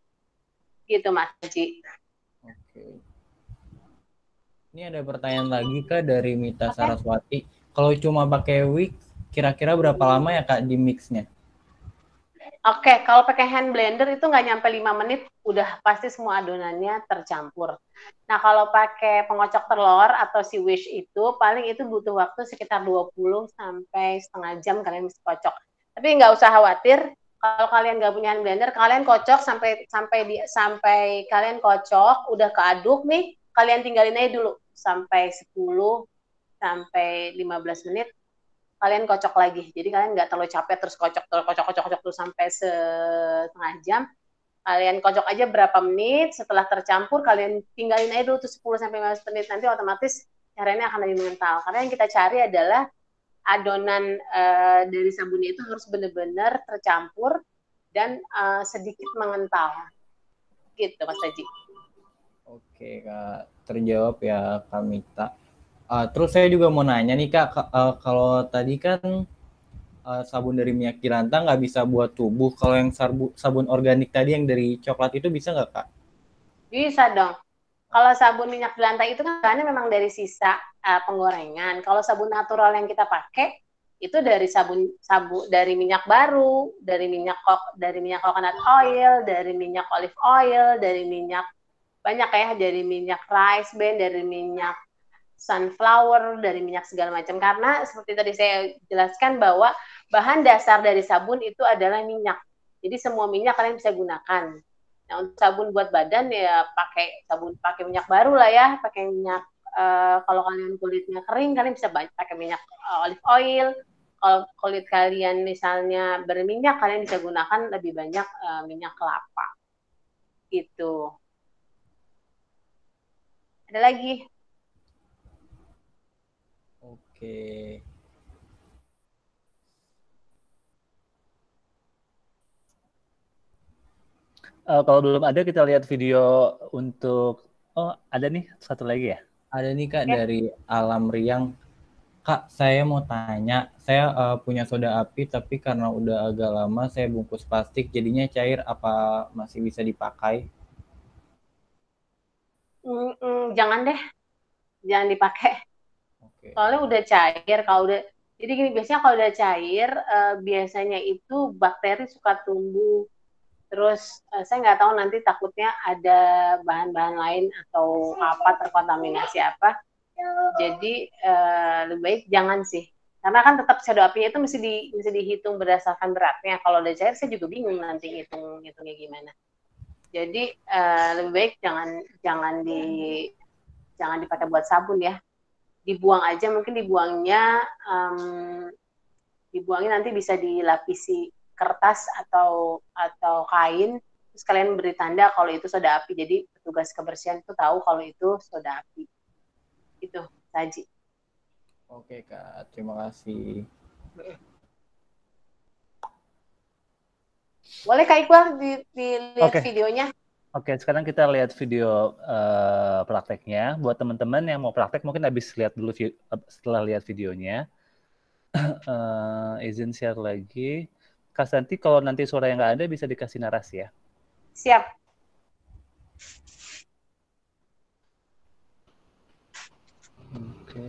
Gitu Mas Haji. Oke. Ini ada pertanyaan lagi Kak dari Mita Saraswati. Kalau cuma pakai wig, kira-kira berapa lama ya Kak di mixnya? Oke, kalau pakai hand blender itu nggak nyampe 5 menit, udah pasti semua adonannya tercampur. Nah, kalau pakai pengocok telur atau si wish itu, paling itu butuh waktu sekitar 20 sampai setengah jam kalian bisa kocok. Tapi nggak usah khawatir, kalau kalian nggak punya hand blender, kalian kocok sampai kalian kocok, udah keaduk nih, kalian tinggalin aja dulu sampai 10 sampai 15 menit, kalian kocok lagi. Jadi kalian nggak terlalu capek terus kocok terus sampai setengah jam. Kalian kocok aja berapa menit, setelah tercampur kalian tinggalin aja dulu tuh 10 sampai 15 menit, nanti otomatis caranya akan lebih mengental. Karena yang kita cari adalah adonan dari sabunnya itu harus benar-benar tercampur dan sedikit mengental. Gitu, Mas Haji. Oke, Kak. Terjawab ya, Kak Mita. Terus saya juga mau nanya nih, Kak. Kalau tadi kan sabun dari minyak jelantah nggak bisa buat tubuh. Kalau yang sabun organik tadi yang dari coklat itu bisa nggak, Kak? Bisa dong. Kalau sabun minyak jelantah itu kan bahannya memang dari sisa penggorengan. Kalau sabun natural yang kita pakai itu dari sabun dari minyak baru, dari minyak coconut oil, dari minyak olive oil, dari minyak banyak ya, dari minyak rice bran, dari minyak sunflower, dari minyak segala macam. Karena seperti tadi saya jelaskan bahwa bahan dasar dari sabun itu adalah minyak. Jadi semua minyak kalian bisa gunakan. Nah, untuk sabun buat badan ya pakai minyak baru lah ya, pakai minyak kalau kalian kulitnya kering kalian bisa pakai minyak olive oil. Kalau kulit kalian misalnya berminyak kalian bisa gunakan lebih banyak minyak kelapa. Gitu. Ada lagi? Oke. Kalau belum ada kita lihat video untuk ada nih satu lagi ya. Ada nih, Kak, dari Alam Riang. Kak, saya mau tanya, saya punya soda api tapi karena udah agak lama saya bungkus plastik jadinya cair, apa masih bisa dipakai? Jangan deh, jangan dipakai. Oke. Soalnya udah cair, jadi gini, biasanya kalau udah cair, biasanya itu bakteri suka tumbuh. Terus saya nggak tahu nanti takutnya ada bahan-bahan lain atau apa terkontaminasi apa. Jadi lebih baik jangan sih. Karena kan tetap soda apinya itu mesti dihitung berdasarkan beratnya. Kalau udah cair saya juga bingung nanti hitungnya gimana. Jadi lebih baik jangan dipakai buat sabun ya. Dibuang aja, mungkin dibuangnya nanti bisa dilapisi kertas atau kain, terus kalian beri tanda kalau itu soda api, jadi petugas kebersihan itu tahu kalau itu soda api. Itu Saji. Oke, Kak, terima kasih. Boleh Kak Iqbal dilihat videonya? Oke, sekarang kita lihat video prakteknya. Buat teman-teman yang mau praktek mungkin habis lihat dulu setelah lihat videonya. Izin share lagi. Kak Santi, kalau nanti suara yang nggak ada bisa dikasih narasi ya. Siap. Oke.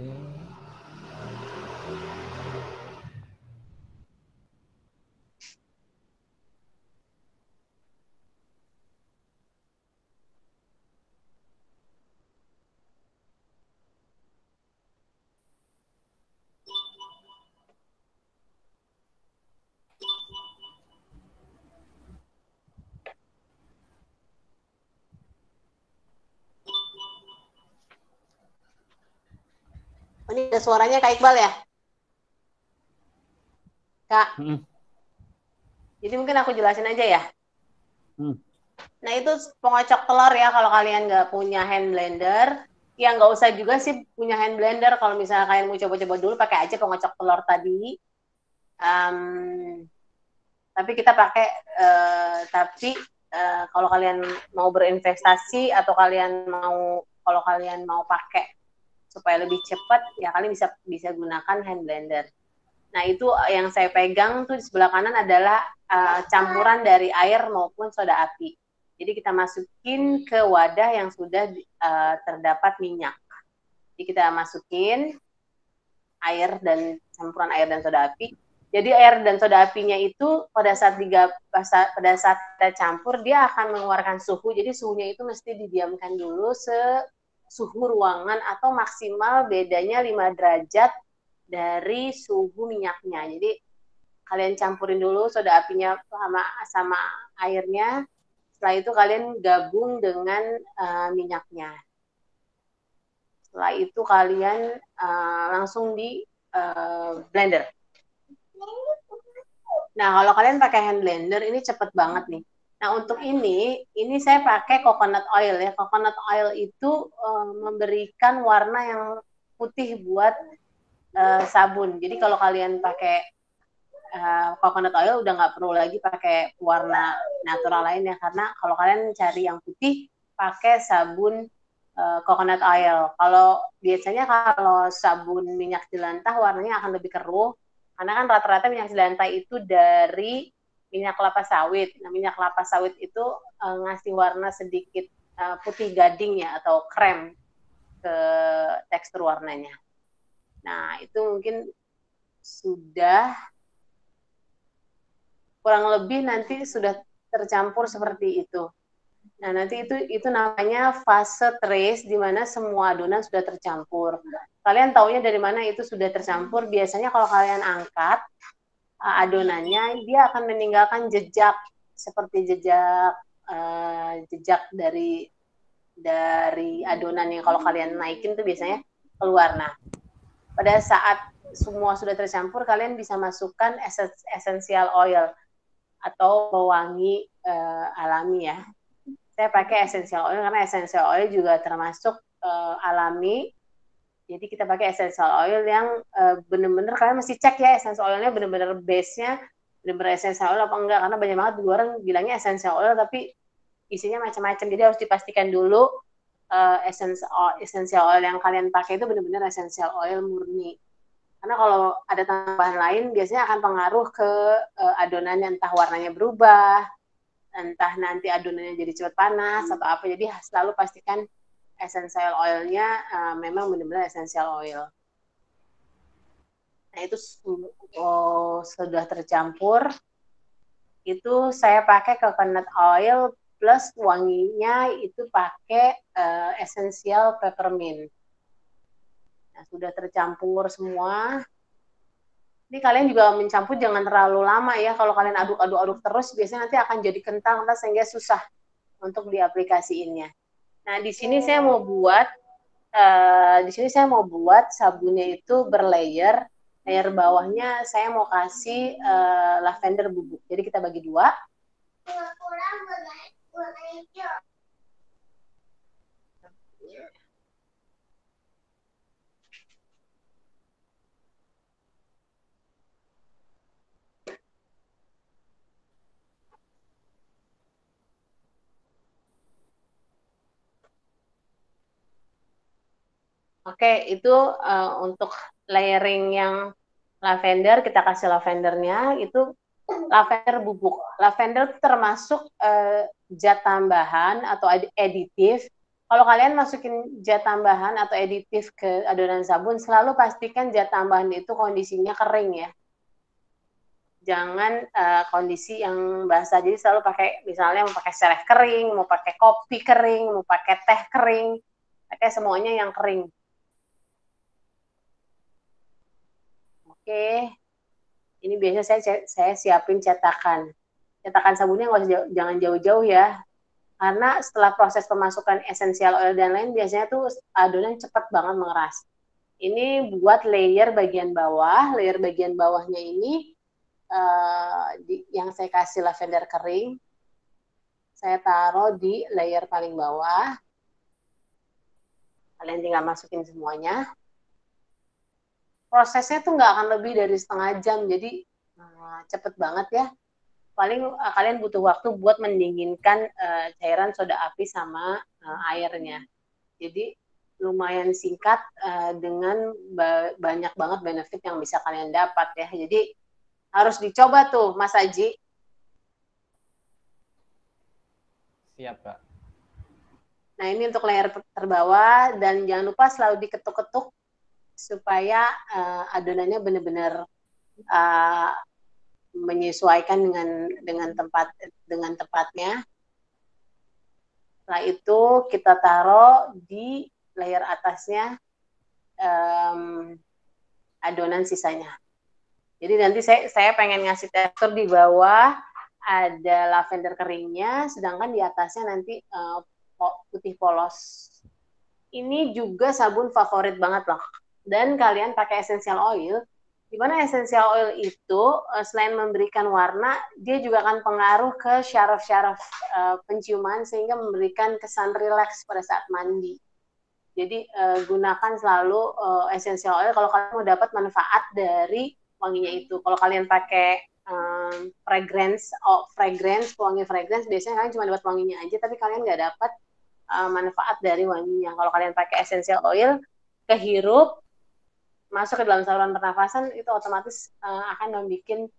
Ini ada suaranya Kak Iqbal ya? Kak. Jadi mungkin aku jelasin aja ya. Nah itu pengocok telur ya, kalau kalian nggak punya hand blender, ya nggak usah juga sih punya hand blender. Kalau misalnya kalian mau coba-coba dulu, pakai aja pengocok telur tadi. Tapi kita pakai, kalau kalian mau berinvestasi atau kalau kalian mau pakai supaya lebih cepat, ya kalian bisa gunakan hand blender. Nah itu yang saya pegang tuh di sebelah kanan adalah campuran dari air maupun soda api. Jadi kita masukin ke wadah yang sudah terdapat minyak. Jadi kita masukin campuran air dan soda api. Jadi air dan soda apinya itu pada saat kita campur dia akan mengeluarkan suhu. Jadi suhunya itu mesti didiamkan dulu suhu ruangan atau maksimal bedanya 5 derajat dari suhu minyaknya. Jadi kalian campurin dulu soda apinya sama airnya. Setelah itu kalian gabung dengan minyaknya. Setelah itu kalian langsung di blender. Nah, kalau kalian pakai hand blender ini cepet banget nih. Nah, untuk ini saya pakai coconut oil ya. Coconut oil itu memberikan warna yang putih buat sabun. Jadi kalau kalian pakai coconut oil udah nggak perlu lagi pakai warna natural lainnya, karena kalau kalian cari yang putih pakai sabun coconut oil. Kalau biasanya kalau sabun minyak jelantah warnanya akan lebih keruh, karena kan rata-rata minyak jelantah itu dari minyak kelapa sawit. Nah, minyak kelapa sawit itu ngasih warna sedikit putih gading ya, atau krem ke tekstur warnanya. Nah, itu mungkin sudah kurang lebih nanti sudah tercampur seperti itu. Nah, nanti itu namanya fase trace, di mana semua adonan sudah tercampur. Kalian taunya dari mana itu sudah tercampur? Biasanya kalau kalian angkat adonannya, dia akan meninggalkan jejak, seperti jejak dari adonan yang kalau kalian naikin tuh biasanya keluar. Nah, pada saat semua sudah tercampur, kalian bisa masukkan essential oil atau pewangi alami ya. Saya pakai essential oil karena essential oil juga termasuk alami. Jadi kita pakai essential oil yang benar-benar kalian mesti cek ya, essential oilnya benar-benar base-nya benar-benar essential oil apa enggak, karena banyak banget di luar bilangnya essential oil tapi isinya macam-macam. Jadi harus dipastikan dulu essential oil yang kalian pakai itu benar-benar essential oil murni. Karena kalau ada tambahan lain biasanya akan pengaruh ke adonannya, entah warnanya berubah, entah nanti adonannya jadi cepat panas atau apa. Jadi selalu pastikan essential oilnya memang benar-benar essential oil. Nah, itu sudah tercampur. Itu saya pakai coconut oil plus wanginya itu pakai essential peppermint. Nah, sudah tercampur semua. Ini kalian juga mencampur jangan terlalu lama ya. Kalau kalian aduk-aduk terus, biasanya nanti akan jadi kental sehingga susah untuk diaplikasiinnya. Nah, di sini saya mau buat sabunnya itu berlayer. Layer bawahnya saya mau kasih lavender bubuk. Jadi kita bagi dua. Oke, itu untuk layering yang lavender, kita kasih lavendernya, itu lavender bubuk. Lavender termasuk zat tambahan atau aditif. Kalau kalian masukin zat tambahan atau aditif ke adonan sabun, selalu pastikan zat tambahan itu kondisinya kering ya. Jangan kondisi yang basah. Jadi selalu pakai, misalnya mau pakai sereh kering, mau pakai kopi kering, mau pakai teh kering, pakai semuanya yang kering. Oke, ini biasanya saya siapin cetakan sabunnya jangan jauh-jauh ya, karena setelah proses pemasukan essential oil dan lain biasanya tuh adonan cepat banget mengeras. Ini buat layer bagian bawahnya ini yang saya kasih lavender kering, saya taruh di layer paling bawah. Kalian tinggal masukin semuanya. Prosesnya tuh nggak akan lebih dari setengah jam, jadi cepet banget ya. Paling kalian butuh waktu buat mendinginkan cairan soda api sama airnya. Jadi lumayan singkat dengan banyak banget benefit yang bisa kalian dapat ya. Jadi harus dicoba tuh, Mas Aji. Siap, Kak. Nah, ini untuk layer terbawah, dan jangan lupa selalu diketuk-ketuk supaya adonannya benar-benar menyesuaikan dengan tempatnya. Setelah itu kita taruh di layer atasnya adonan sisanya. Jadi nanti saya pengen ngasih tekstur di bawah ada lavender keringnya, sedangkan di atasnya nanti putih polos. Ini juga sabun favorit banget loh. Dan kalian pakai essential oil, di mana essential oil itu selain memberikan warna, dia juga akan pengaruh ke syaraf-syaraf penciuman sehingga memberikan kesan rileks pada saat mandi. Jadi gunakan selalu essential oil kalau kalian mau dapat manfaat dari wanginya itu. Kalau kalian pakai fragrance, wangi fragrance, biasanya kalian cuma dapat wanginya aja, tapi kalian nggak dapat manfaat dari wanginya. Kalau kalian pakai essential oil, kehirup, masuk ke dalam saluran pernafasan, itu otomatis akan membuat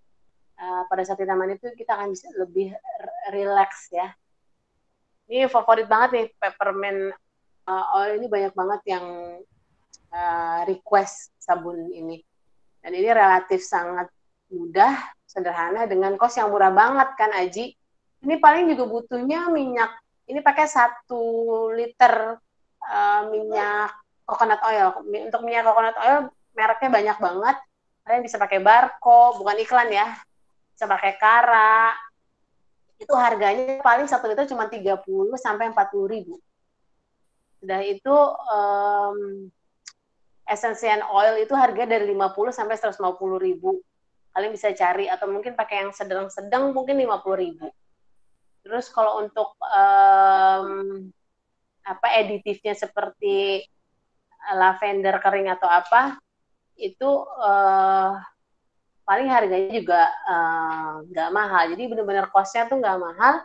pada saat kita mandi itu kita akan bisa lebih relax ya. Ini favorit banget nih, peppermint oil ini banyak banget yang request sabun ini. Dan ini relatif sangat mudah, sederhana, dengan kos yang murah banget kan Aji. Ini paling juga butuhnya minyak, ini pakai 1 liter minyak coconut oil. Untuk minyak coconut oil mereknya banyak banget. Kalian bisa pakai Barco, bukan iklan ya. Bisa pakai Kara. Itu harganya paling 1 liter cuma 30 sampai 40 ribu. Sudah itu essential oil itu harga dari 50 sampai 150 ribu. Kalian bisa cari, atau mungkin pakai yang sedang-sedang mungkin 50 ribu. Terus kalau untuk aditifnya seperti lavender kering atau apa, itu paling harganya juga nggak mahal. Jadi benar-benar costnya tuh nggak mahal.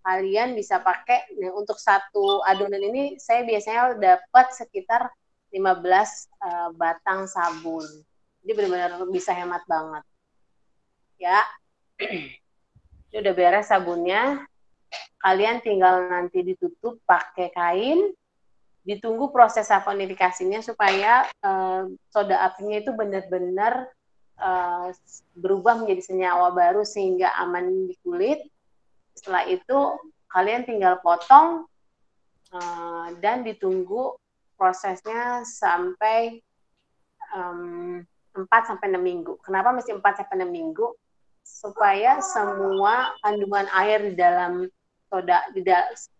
Kalian bisa pakai, nah, untuk 1 adonan ini saya biasanya dapat sekitar 15 batang sabun. Jadi benar-benar bisa hemat banget. Ya, ini udah beres sabunnya. Kalian tinggal nanti ditutup pakai kain, ditunggu proses saponifikasinya supaya soda apinya itu benar-benar berubah menjadi senyawa baru sehingga aman di kulit. Setelah itu kalian tinggal potong dan ditunggu prosesnya sampai 4 sampai 6 minggu. Kenapa mesti 4 sampai 6 minggu? Supaya semua kandungan air di dalam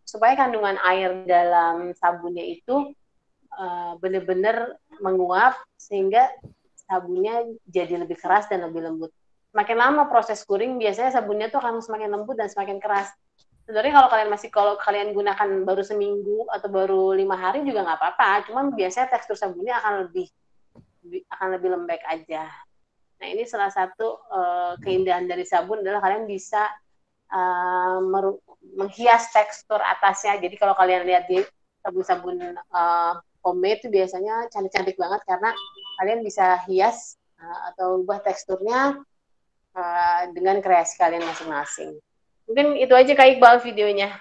supaya kandungan air dalam sabunnya itu benar-benar menguap sehingga sabunnya jadi lebih keras dan lebih lembut. Semakin lama proses curing, biasanya sabunnya tuh akan semakin lembut dan semakin keras. Sebenarnya kalau kalian gunakan baru seminggu atau baru 5 hari juga nggak apa-apa. Cuman biasanya tekstur sabunnya akan lebih lembek aja. Nah, ini salah satu keindahan dari sabun adalah kalian bisa menghias tekstur atasnya. Jadi kalau kalian lihat di sabun-sabun homemade itu biasanya cantik-cantik banget karena kalian bisa hias atau ubah teksturnya dengan kreasi kalian masing-masing. Mungkin itu aja Kak Iqbal videonya.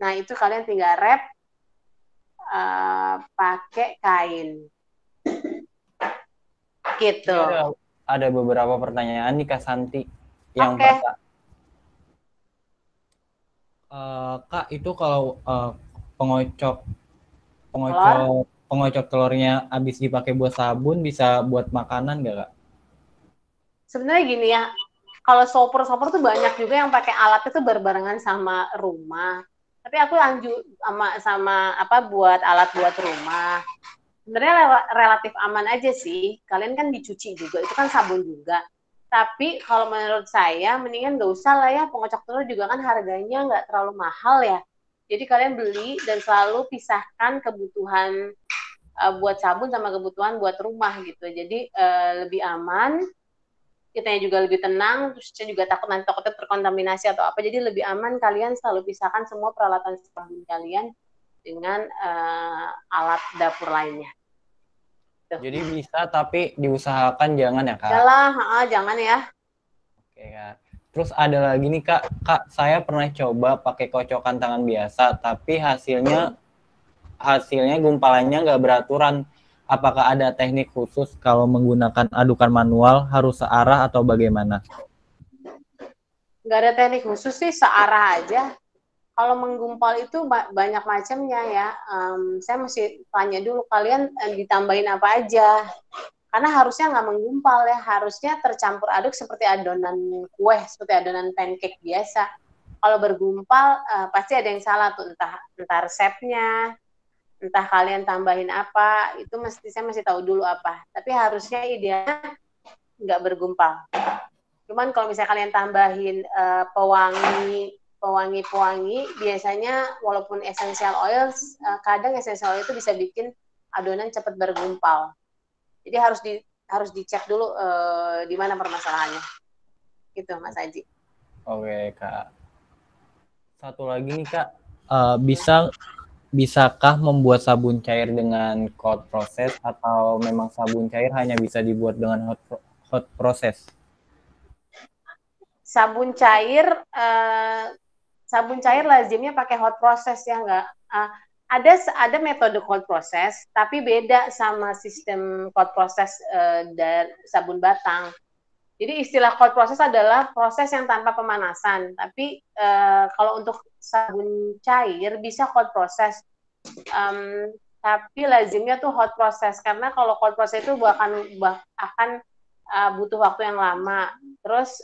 Nah, itu kalian tinggal wrap pakai kain. Gitu. Ada beberapa pertanyaan nih Kak Santi. Yang pertama, Kak, itu kalau pengocok telurnya habis dipakai buat sabun bisa buat makanan nggak Kak? Sebenarnya gini ya, kalau soper tuh banyak juga yang pakai alat itu berbarengan sama rumah. Tapi aku lanjut sama buat alat buat rumah. Sebenarnya relatif aman aja sih. Kalian kan dicuci juga, itu kan sabun juga. Tapi kalau menurut saya mendingan nggak usah lah ya, pengocok telur juga kan harganya nggak terlalu mahal ya. Jadi kalian beli dan selalu pisahkan kebutuhan buat sabun sama kebutuhan buat rumah gitu. Jadi lebih aman. Kitanya juga lebih tenang, terus saya juga takutnya terkontaminasi atau apa, jadi lebih aman kalian selalu pisahkan semua peralatan sabun kalian dengan alat dapur lainnya. Tuh. Jadi bisa, tapi diusahakan jangan ya Kak? Jangan ya. Oke Kak. Terus ada lagi nih Kak, saya pernah coba pakai kocokan tangan biasa, tapi hasilnya gumpalannya nggak beraturan. Apakah ada teknik khusus kalau menggunakan adukan manual harus searah atau bagaimana? Nggak ada teknik khusus sih, searah aja. Kalau menggumpal itu banyak macamnya ya. Saya mesti tanya dulu kalian ditambahin apa aja. Karena harusnya nggak menggumpal ya, harusnya tercampur aduk seperti adonan kue, seperti adonan pancake biasa. Kalau bergumpal pasti ada yang salah tuh, entah resepnya, entah kalian tambahin apa, itu saya mesti tahu dulu apa. Tapi harusnya idealnya nggak bergumpal. Cuman kalau misalnya kalian tambahin pewangi pewangi-pewangi biasanya walaupun essential oil, kadang essential oil itu bisa bikin adonan cepat bergumpal. Jadi harus dicek dulu di mana permasalahannya. Gitu Mas Aji. Oke Kak. Satu lagi nih Kak, bisakah membuat sabun cair dengan cold process atau memang sabun cair hanya bisa dibuat dengan hot process? Sabun cair lazimnya pakai hot process ya nggak? Ada metode cold process tapi beda sama sistem cold process dari sabun batang. Jadi istilah cold process adalah proses yang tanpa pemanasan. Tapi kalau untuk sabun cair bisa cold process. Tapi lazimnya tuh hot process karena kalau cold process itu akan butuh waktu yang lama. Terus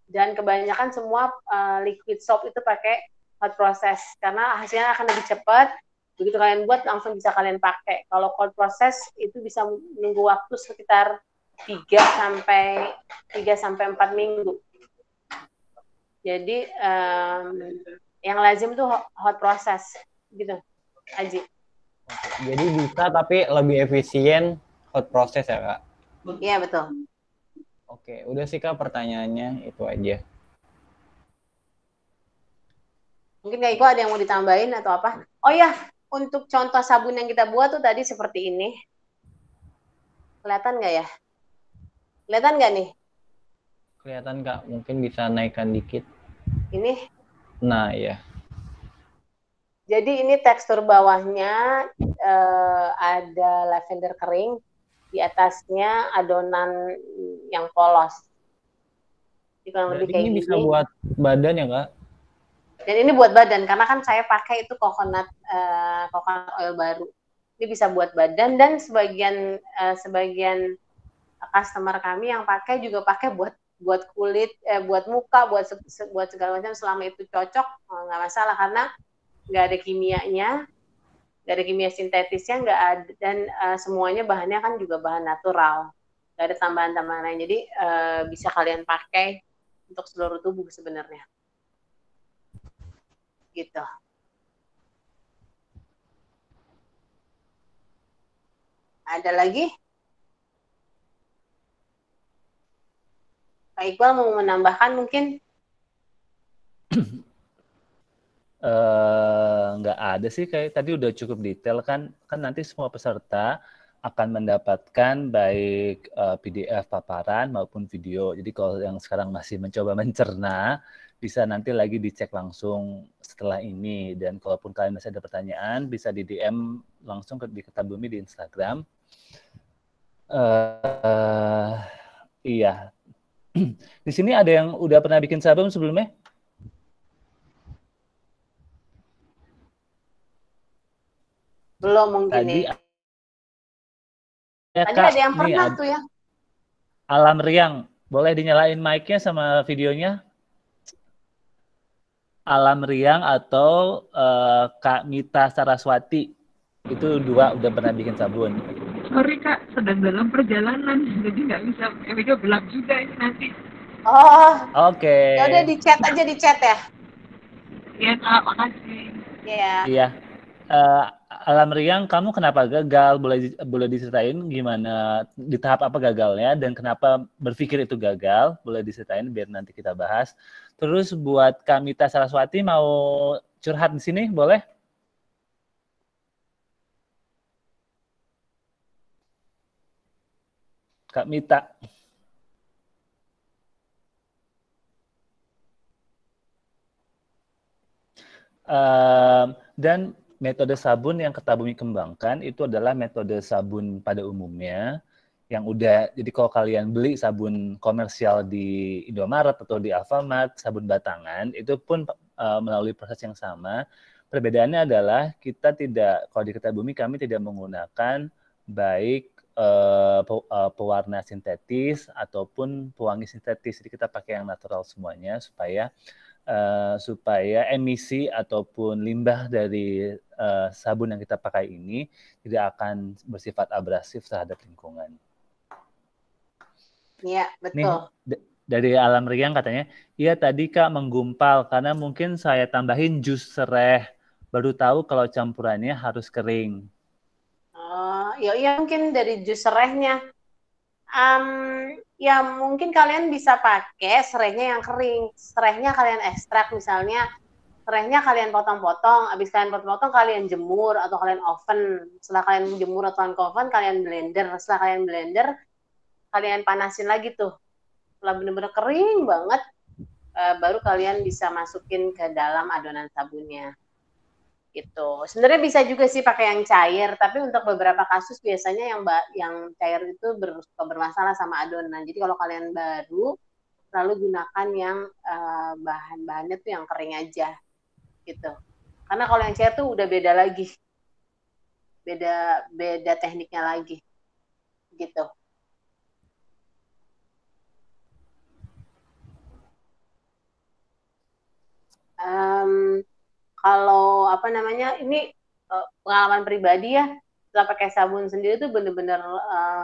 dan kebanyakan semua liquid soap itu pakai hot process karena hasilnya akan lebih cepat. Begitu kalian buat langsung bisa kalian pakai. Kalau cold process itu bisa menunggu waktu sekitar 3 sampai 4 minggu. Jadi yang lazim tuh hot process gitu, Aji. Jadi bisa tapi lebih efisien hot process ya Kak? Iya betul. Oke, udah sih Kak pertanyaannya itu aja. Mungkin Kak Iko ada yang mau ditambahin atau apa? Oh ya, untuk contoh sabun yang kita buat tuh tadi seperti ini. Kelihatan nggak ya? Kelihatan nggak nih? Kelihatan Kak, mungkin bisa naikkan dikit. Ini? Nah ya. Jadi ini tekstur bawahnya ada lavender kering, di atasnya adonan yang polos. Jadi kurang lebih kayak ini gini. bisa buat badan ya Kak? Dan ini buat badan karena kan saya pakai itu coconut oil baru. Ini bisa buat badan dan sebagian customer kami yang pakai juga pakai buat kulit, buat muka, buat segala macam selama itu cocok nggak masalah karena nggak ada kimianya, nggak ada kimia sintetisnya, nggak ada dan semuanya bahannya kan juga bahan natural, nggak ada tambahan-tambahan lain. Jadi bisa kalian pakai untuk seluruh tubuh sebenarnya. Gitu. Ada lagi? Kak Iqbal mau menambahkan mungkin? Nggak ada sih, kayak tadi udah cukup detail kan nanti semua peserta akan mendapatkan baik PDF paparan maupun video. Jadi kalau yang sekarang masih mencoba mencerna, bisa nanti lagi dicek langsung setelah ini. Dan kalaupun kalian masih ada pertanyaan, bisa di DM langsung di Ketabumi di Instagram. Iya. Di sini ada yang udah pernah bikin sabun sebelumnya? Belum mungkin Tadi, nih. Ya, Tadi Kak, ada yang pernah tuh ya. Alam Riang, boleh dinyalain mic-nya sama videonya? Alam Riang atau Kak Mita Saraswati, itu dua udah pernah bikin sabun. Sorry Kak, sedang dalam perjalanan, jadi nggak bisa video gelap juga ini nanti. Oh, oke. Ya udah di chat aja ya. Iya Kak, makasih. Iya. Alam Riang, kamu kenapa gagal? Boleh diceritain gimana, di tahap apa gagalnya dan kenapa berpikir itu gagal? Boleh diceritain biar nanti kita bahas. Terus buat Kak Mita Saraswati mau curhat di sini, boleh? Kak Mita. Dan metode sabun yang Ketabumi kembangkan itu adalah metode sabun pada umumnya yang udah, jadi kalau kalian beli sabun komersial di Indomaret atau di Alfamart, sabun batangan, itu pun melalui proses yang sama. Perbedaannya adalah kita tidak, kalau di Ketabumi kami tidak menggunakan baik pewarna sintetis ataupun pewangi sintetis, jadi kita pakai yang natural semuanya supaya emisi ataupun limbah dari sabun yang kita pakai ini tidak akan bersifat abrasif terhadap lingkungan. Iya, betul. Dari Alam Riang katanya, iya tadi Kak menggumpal karena mungkin saya tambahin jus sereh. Baru tahu kalau campurannya harus kering. Ya mungkin dari jus serehnya. Ya mungkin kalian bisa pakai serehnya yang kering. Serehnya kalian ekstrak misalnya. Serehnya kalian potong-potong. Habis kalian potong-potong kalian jemur atau kalian oven. Setelah kalian jemur atau kalian oven kalian blender. Setelah kalian blender kalian panasin lagi tuh. Setelah benar-benar kering banget, baru kalian bisa masukin ke dalam adonan sabunnya. Gitu. Sebenarnya bisa juga sih pakai yang cair, tapi untuk beberapa kasus biasanya yang cair itu bermasalah sama adonan. Jadi kalau kalian baru, selalu gunakan yang bahan-bahannya tuh yang kering aja, gitu. Karena kalau yang cair tuh udah beda lagi, beda tekniknya lagi, gitu. Kalau apa namanya ini pengalaman pribadi ya, setelah pakai sabun sendiri tuh bener-bener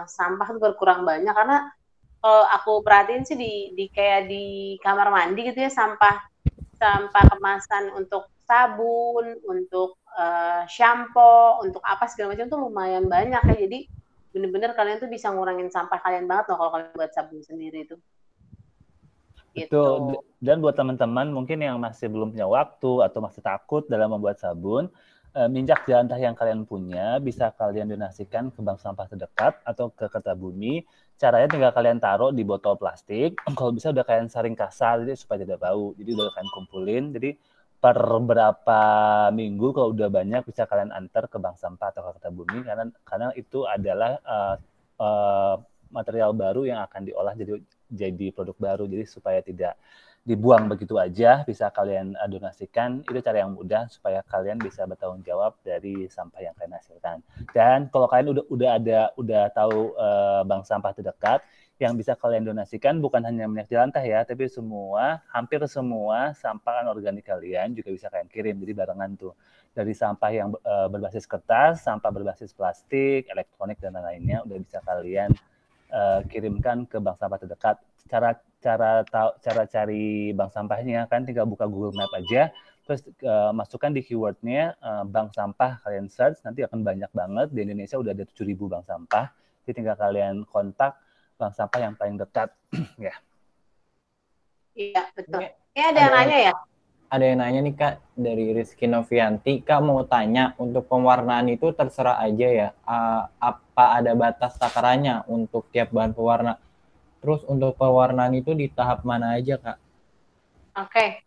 sampah tuh berkurang banyak karena kalau aku perhatiin sih di kayak di kamar mandi gitu ya, sampah kemasan untuk sabun, untuk shampoo, untuk apa segala macam tuh lumayan banyak ya. Jadi bener-bener kalian tuh bisa ngurangin sampah kalian banget loh kalau kalian buat sabun sendiri itu. Gitu. Betul. Dan buat teman-teman mungkin yang masih belum punya waktu atau masih takut dalam membuat sabun, minyak jelantah yang kalian punya bisa kalian donasikan ke bank sampah terdekat atau ke Kertabumi. Caranya tinggal kalian taruh di botol plastik. Kalau bisa udah kalian saring kasar jadi supaya tidak bau. Jadi udah kalian kumpulin. Jadi per berapa minggu kalau udah banyak bisa kalian antar ke bank sampah atau ke Kertabumi karena itu adalah material baru yang akan diolah jadi produk baru. Jadi supaya tidak dibuang begitu aja, bisa kalian donasikan. Itu cara yang mudah supaya kalian bisa bertanggung jawab dari sampah yang kalian hasilkan. Dan kalau kalian udah tahu bank sampah terdekat yang bisa kalian donasikan bukan hanya minyak jelantah ya, tapi hampir semua sampah anorganik kalian juga bisa kalian kirim. Jadi barengan tuh. Dari sampah yang berbasis kertas, sampah berbasis plastik, elektronik dan lain-lainnya udah bisa kalian kirimkan ke bank sampah terdekat. Cara cari bank sampahnya kan tinggal buka Google Map aja, terus masukkan di keywordnya bank sampah, kalian search, nanti akan banyak banget. Di Indonesia udah ada 7.000 bank sampah, jadi tinggal kalian kontak bank sampah yang paling dekat. Ya. Iya, betul. Ada yang nanya ya? Ada yang nanya nih Kak, dari Rizky Novianti. Kak mau tanya, untuk pewarnaan itu terserah aja ya? Apa ada batas takarannya untuk tiap bahan pewarna? Terus untuk pewarnaan itu di tahap mana aja Kak? Oke.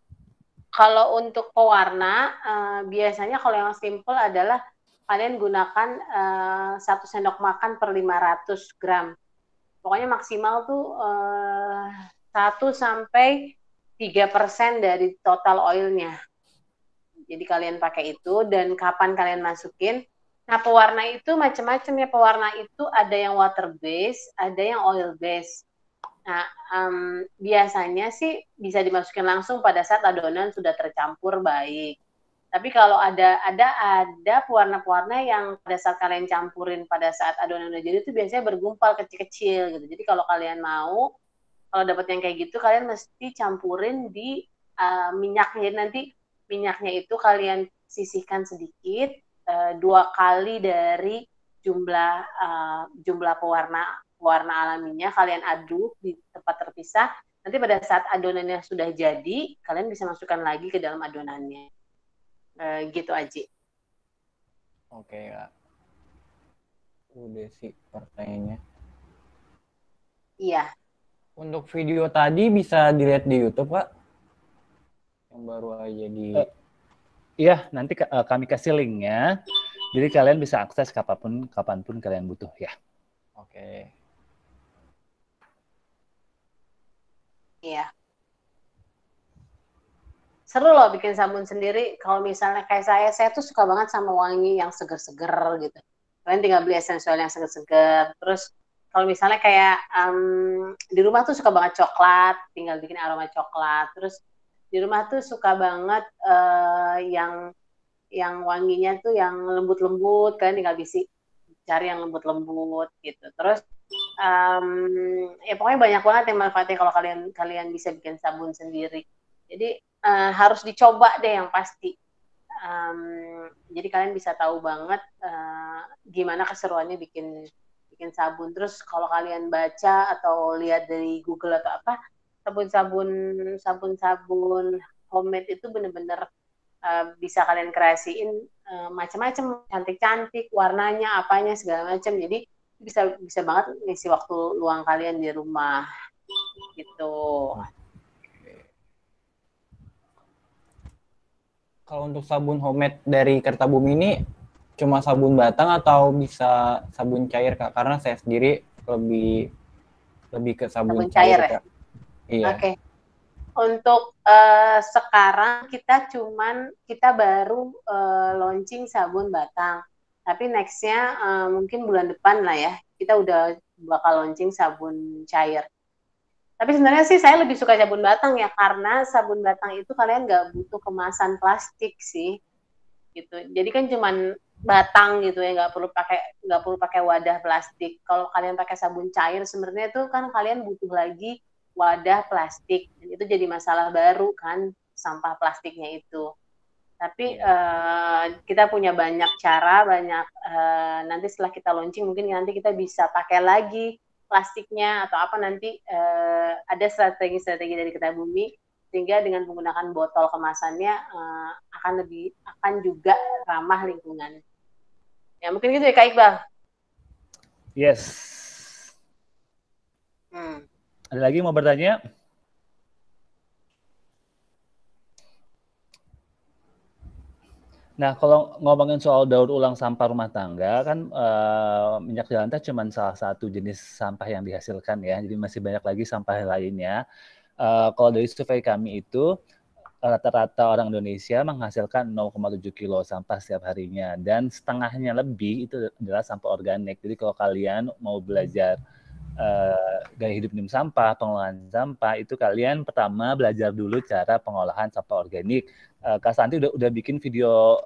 Kalau untuk pewarna, biasanya kalau yang simple adalah kalian gunakan 1 sendok makan per 500 gram. Pokoknya maksimal tuh 1-3% dari total oilnya. Jadi kalian pakai itu, dan kapan kalian masukin. Nah, pewarna itu macam-macam ya. Pewarna itu ada yang water base, ada yang oil base. Nah, biasanya sih bisa dimasukin langsung pada saat adonan sudah tercampur baik. Tapi kalau ada pewarna-pewarna yang pada saat kalian campurin pada saat adonan udah jadi itu biasanya bergumpal kecil-kecil gitu. Jadi kalau kalian mau, kalau dapat yang kayak gitu, kalian mesti campurin di minyaknya. Nanti minyaknya itu kalian sisihkan sedikit, 2 kali dari jumlah pewarna alaminya, kalian aduk di tempat terpisah. Nanti pada saat adonannya sudah jadi, kalian bisa masukkan lagi ke dalam adonannya. Gitu aja. Oke Kak. Udah sih pertanyaannya. Iya. Untuk video tadi bisa dilihat di YouTube Kak? Yang baru aja di... Iya, nanti kami kasih linknya. Jadi kalian bisa akses kapanpun kalian butuh ya. Oke. Iya. Seru loh bikin sabun sendiri. Kalau misalnya kayak saya tuh suka banget sama wangi yang seger-seger gitu. Kalian tinggal beli esensial yang seger-seger. Terus kalau misalnya kayak di rumah tuh suka banget coklat, tinggal bikin aroma coklat. Terus di rumah tuh suka banget yang wanginya tuh yang lembut-lembut, kalian tinggal cari yang lembut-lembut gitu. Terus Ya pokoknya banyak banget yang manfaatnya kalau kalian bisa bikin sabun sendiri. Jadi harus dicoba deh yang pasti. Jadi kalian bisa tahu banget gimana keseruannya bikin sabun. Terus kalau kalian baca atau lihat dari Google atau apa, sabun homemade itu bener-bener bisa kalian kreasiin macam-macam, cantik-cantik, warnanya, apanya segala macam. Jadi bisa banget ngisi waktu luang kalian di rumah gitu. Kalau untuk sabun homemade dari Kertabumi ini cuma sabun batang atau bisa sabun cair, Kak? Karena saya sendiri lebih ke sabun cair, ya? Kak. Iya. Oke. Untuk sekarang kita baru launching sabun batang. Tapi nextnya mungkin bulan depan lah ya, kita udah bakal launching sabun cair. Tapi sebenarnya sih saya lebih suka sabun batang ya, karena sabun batang itu kalian nggak butuh kemasan plastik sih, gitu. Jadi kan cuman batang gitu ya, nggak perlu pakai wadah plastik. Kalau kalian pakai sabun cair sebenarnya itu kan kalian butuh lagi wadah plastik, dan itu jadi masalah baru kan, sampah plastiknya itu. Tapi kita punya banyak cara, nanti setelah kita launching mungkin nanti kita bisa pakai lagi plastiknya atau apa, nanti ada strategi-strategi dari Kertabumi sehingga dengan menggunakan botol kemasannya akan juga ramah lingkungan. Ya mungkin gitu ya Kak Iqbal. Yes. Ada lagi mau bertanya? Nah, kalau ngomongin soal daur ulang sampah rumah tangga, kan minyak jelantah cuma salah satu jenis sampah yang dihasilkan ya. Jadi masih banyak lagi sampah lainnya. Kalau dari survei kami itu, rata-rata orang Indonesia menghasilkan 0,7 kilo sampah setiap harinya. Dan setengahnya lebih itu adalah sampah organik. Jadi kalau kalian mau belajar gaya hidup minim sampah, pengolahan sampah, itu kalian pertama belajar dulu cara pengolahan sampah organik. Kak Santi udah bikin video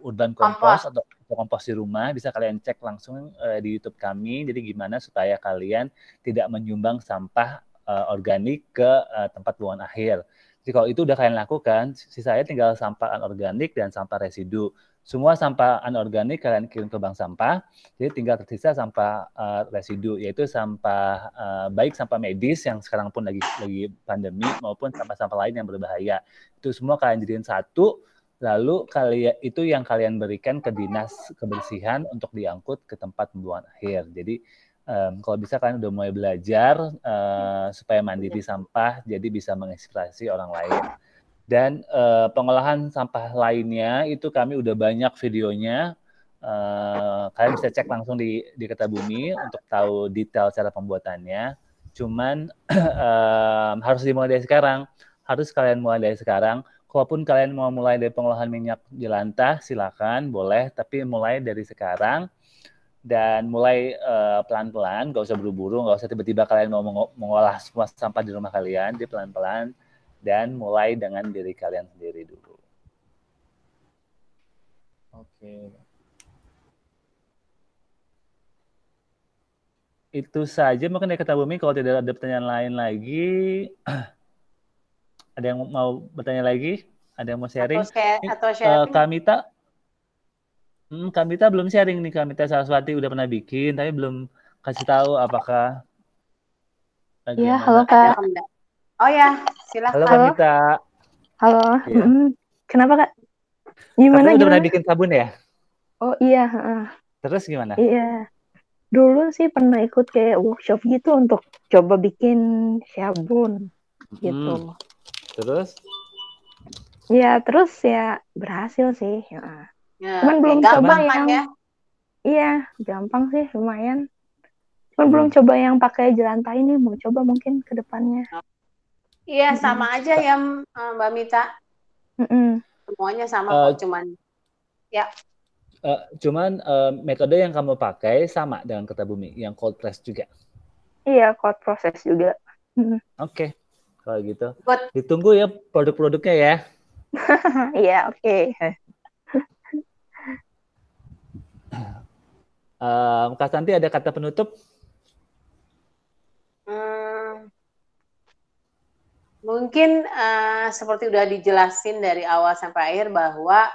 urban kompos atau kompos di rumah, bisa kalian cek langsung di YouTube kami. Jadi gimana supaya kalian tidak menyumbang sampah organik ke tempat buangan akhir. Jadi kalau itu udah kalian lakukan, sisanya tinggal sampah anorganik dan sampah residu. Semua sampah anorganik kalian kirim ke bank sampah, jadi tinggal tersisa sampah residu, yaitu sampah baik sampah medis yang sekarang pun lagi pandemi maupun sampah-sampah lain yang berbahaya. Itu semua kalian jadiin satu, lalu itu yang kalian berikan ke dinas kebersihan untuk diangkut ke tempat pembuangan akhir. Jadi kalau bisa kalian udah mulai belajar supaya mandiri sampah, jadi bisa menginspirasi orang lain. Dan pengolahan sampah lainnya itu kami udah banyak videonya. Kalian bisa cek langsung di Kertabumi untuk tahu detail cara pembuatannya. Cuman harus dimulai dari sekarang. Harus kalian mulai dari sekarang. Kalaupun kalian mau mulai dari pengolahan minyak jelantah, silakan, boleh. Tapi mulai dari sekarang. Dan mulai pelan-pelan, nggak usah buru-buru, nggak usah tiba-tiba kalian mau mengolah semua sampah di rumah kalian. Jadi pelan-pelan. Dan mulai dengan diri kalian sendiri dulu. Oke. Itu saja mungkin dari Kertabumi. Kalau tidak ada pertanyaan lain lagi, ada yang mau bertanya lagi? Ada yang mau sharing? Atau sharing? Kamita belum sharing nih. Kamita Saraswati udah pernah bikin, tapi belum kasih tahu apakah. Iya, halo Kak. Oh ya, silakan. Halo Kamita. Halo. Ya. Kenapa Kak? Gimana? Udah pernah bikin sabun ya? Oh iya. Terus gimana? Iya. Dulu sih pernah ikut kayak workshop gitu untuk coba bikin sabun gitu. Terus? Ya terus ya berhasil sih. Ya. Cuman belum coba yang. Ya? Iya, gampang sih lumayan. Cuman belum coba yang pakai jelantah ini. Mau coba mungkin ke depannya. Iya, sama aja ya Mbak Mita. Semuanya sama kok, cuman ya. Cuman metode yang kamu pakai sama dengan Kertabumi, yang cold press juga. Iya, cold process juga. Oke, kalau gitu. Ditunggu ya produk-produknya ya. Iya, oke. Kak Santi ada kata penutup? seperti udah dijelasin dari awal sampai akhir bahwa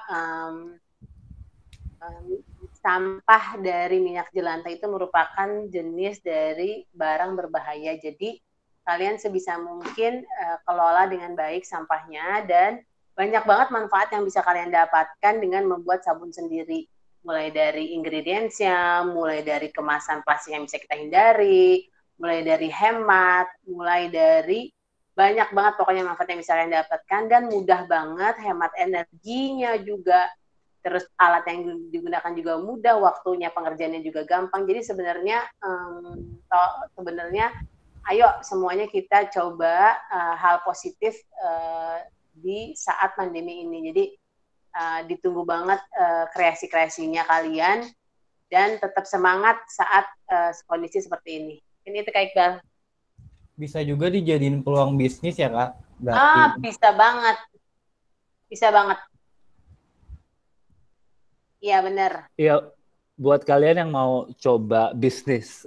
sampah dari minyak jelantah itu merupakan jenis dari barang berbahaya. Jadi kalian sebisa mungkin kelola dengan baik sampahnya, dan banyak banget manfaat yang bisa kalian dapatkan dengan membuat sabun sendiri. Mulai dari ingredients-nya, mulai dari kemasan plastik yang bisa kita hindari, mulai dari hemat, mulai dari banyak banget pokoknya manfaat yang bisa kalian dapatkan, dan mudah banget, hemat energinya juga. Terus alat yang digunakan juga mudah, waktunya pengerjaannya juga gampang. Jadi sebenarnya ayo semuanya kita coba hal positif di saat pandemi ini. Jadi ditunggu banget kreasi-kreasinya kalian, dan tetap semangat saat kondisi seperti ini. Ini itu Kak Iqbal. Bisa juga dijadiin peluang bisnis ya Kak? Berarti. Bisa banget. Bisa banget. Iya benar. Iya, buat kalian yang mau coba bisnis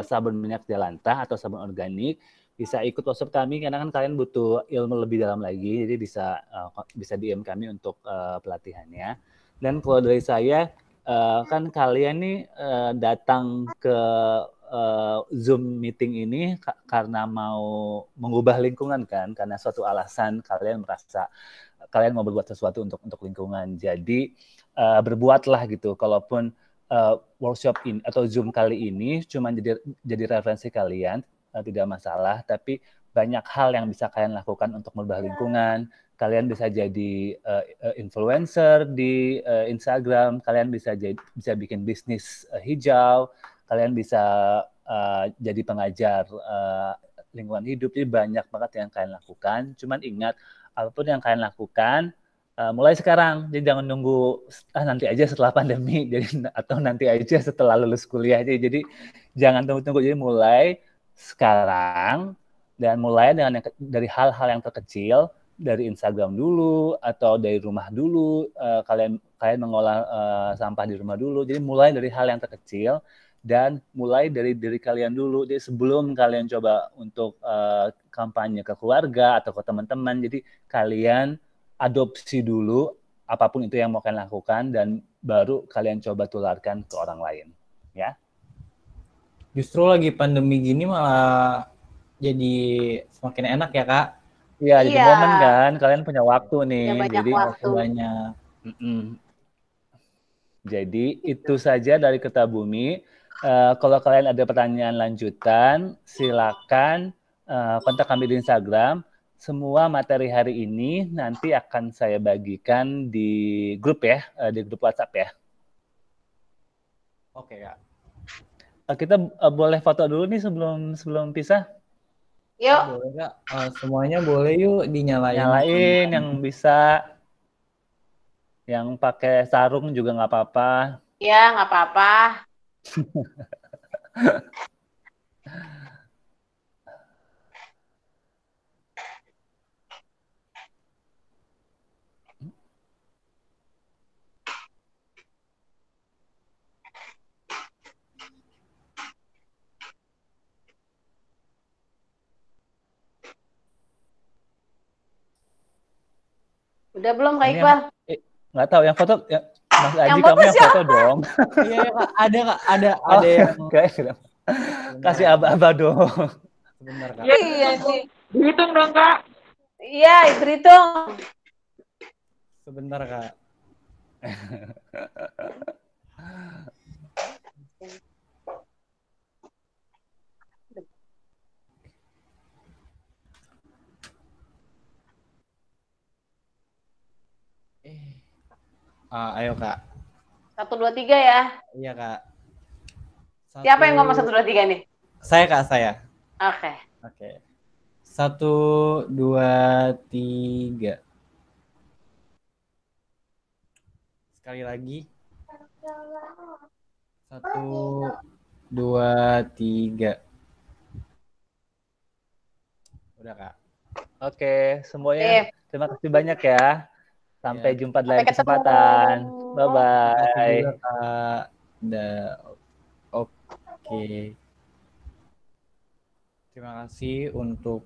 sabun minyak jelantah atau sabun organik, bisa ikut workshop kami karena kan kalian butuh ilmu lebih dalam lagi, jadi bisa DM kami untuk pelatihannya. Dan kalau dari saya, kan kalian nih datang ke Zoom meeting ini karena mau mengubah lingkungan kan, karena suatu alasan kalian merasa kalian mau berbuat sesuatu untuk lingkungan. Jadi berbuatlah gitu. Kalaupun workshop ini atau Zoom kali ini cuma jadi referensi kalian, tidak masalah. Tapi banyak hal yang bisa kalian lakukan untuk merubah lingkungan. Kalian bisa jadi influencer di Instagram. Kalian bisa bikin bisnis hijau. Kalian bisa jadi pengajar lingkungan hidup. Jadi banyak banget yang kalian lakukan. Cuman ingat, apapun yang kalian lakukan, mulai sekarang. Jadi jangan nunggu nanti aja setelah pandemi, atau nanti aja setelah lulus kuliah. Jadi jangan tunggu-tunggu. Jadi mulai sekarang, dan mulai dari hal-hal yang terkecil, dari Instagram dulu atau dari rumah dulu. Kalian mengolah sampah di rumah dulu. Jadi mulai dari hal yang terkecil dan mulai dari diri kalian dulu. Jadi sebelum kalian coba untuk kampanye ke keluarga atau ke teman-teman, jadi kalian adopsi dulu apapun itu yang mau kalian lakukan, dan baru kalian coba tularkan ke orang lain, ya. Justru lagi pandemi gini malah jadi semakin enak ya Kak. Iya, jadi momen kan, kalian punya waktu nih, jadi waktu banyak. Jadi itu saja dari Kertabumi. Kalau kalian ada pertanyaan lanjutan, silakan kontak kami di Instagram. Semua materi hari ini nanti akan saya bagikan di grup ya, di grup WhatsApp ya. Oke Kak. Kita boleh foto dulu nih sebelum pisah. Yuk. Boleh Kak. Semuanya boleh yuk dinyalain. Nyalain yang bisa. Yang pakai sarung juga nggak apa-apa. Iya, nggak apa-apa. Udah belum Kak Iqbal? Nggak tahu yang foto ya, Mas Aji, kamu yang foto dong. Iya Kak, ada yang kasih aba-aba dong. Sebentar Kak. Iya sih. Dihitung dong Kak. Iya, berhitung. Sebentar Kak. Ayo Kak. 1, 2, 3 ya. Iya Kak. Siapa yang ngomong 1, 2, 3 nih? Saya Kak, saya. Oke. 1, 2, 3. Sekali lagi. 1, 2, 3. Udah Kak. Oke, semuanya terima kasih banyak ya. Sampai jumpa di lain ketemu. kesempatan. Bye-bye. Terima kasih Kak. Oke. Terima kasih untuk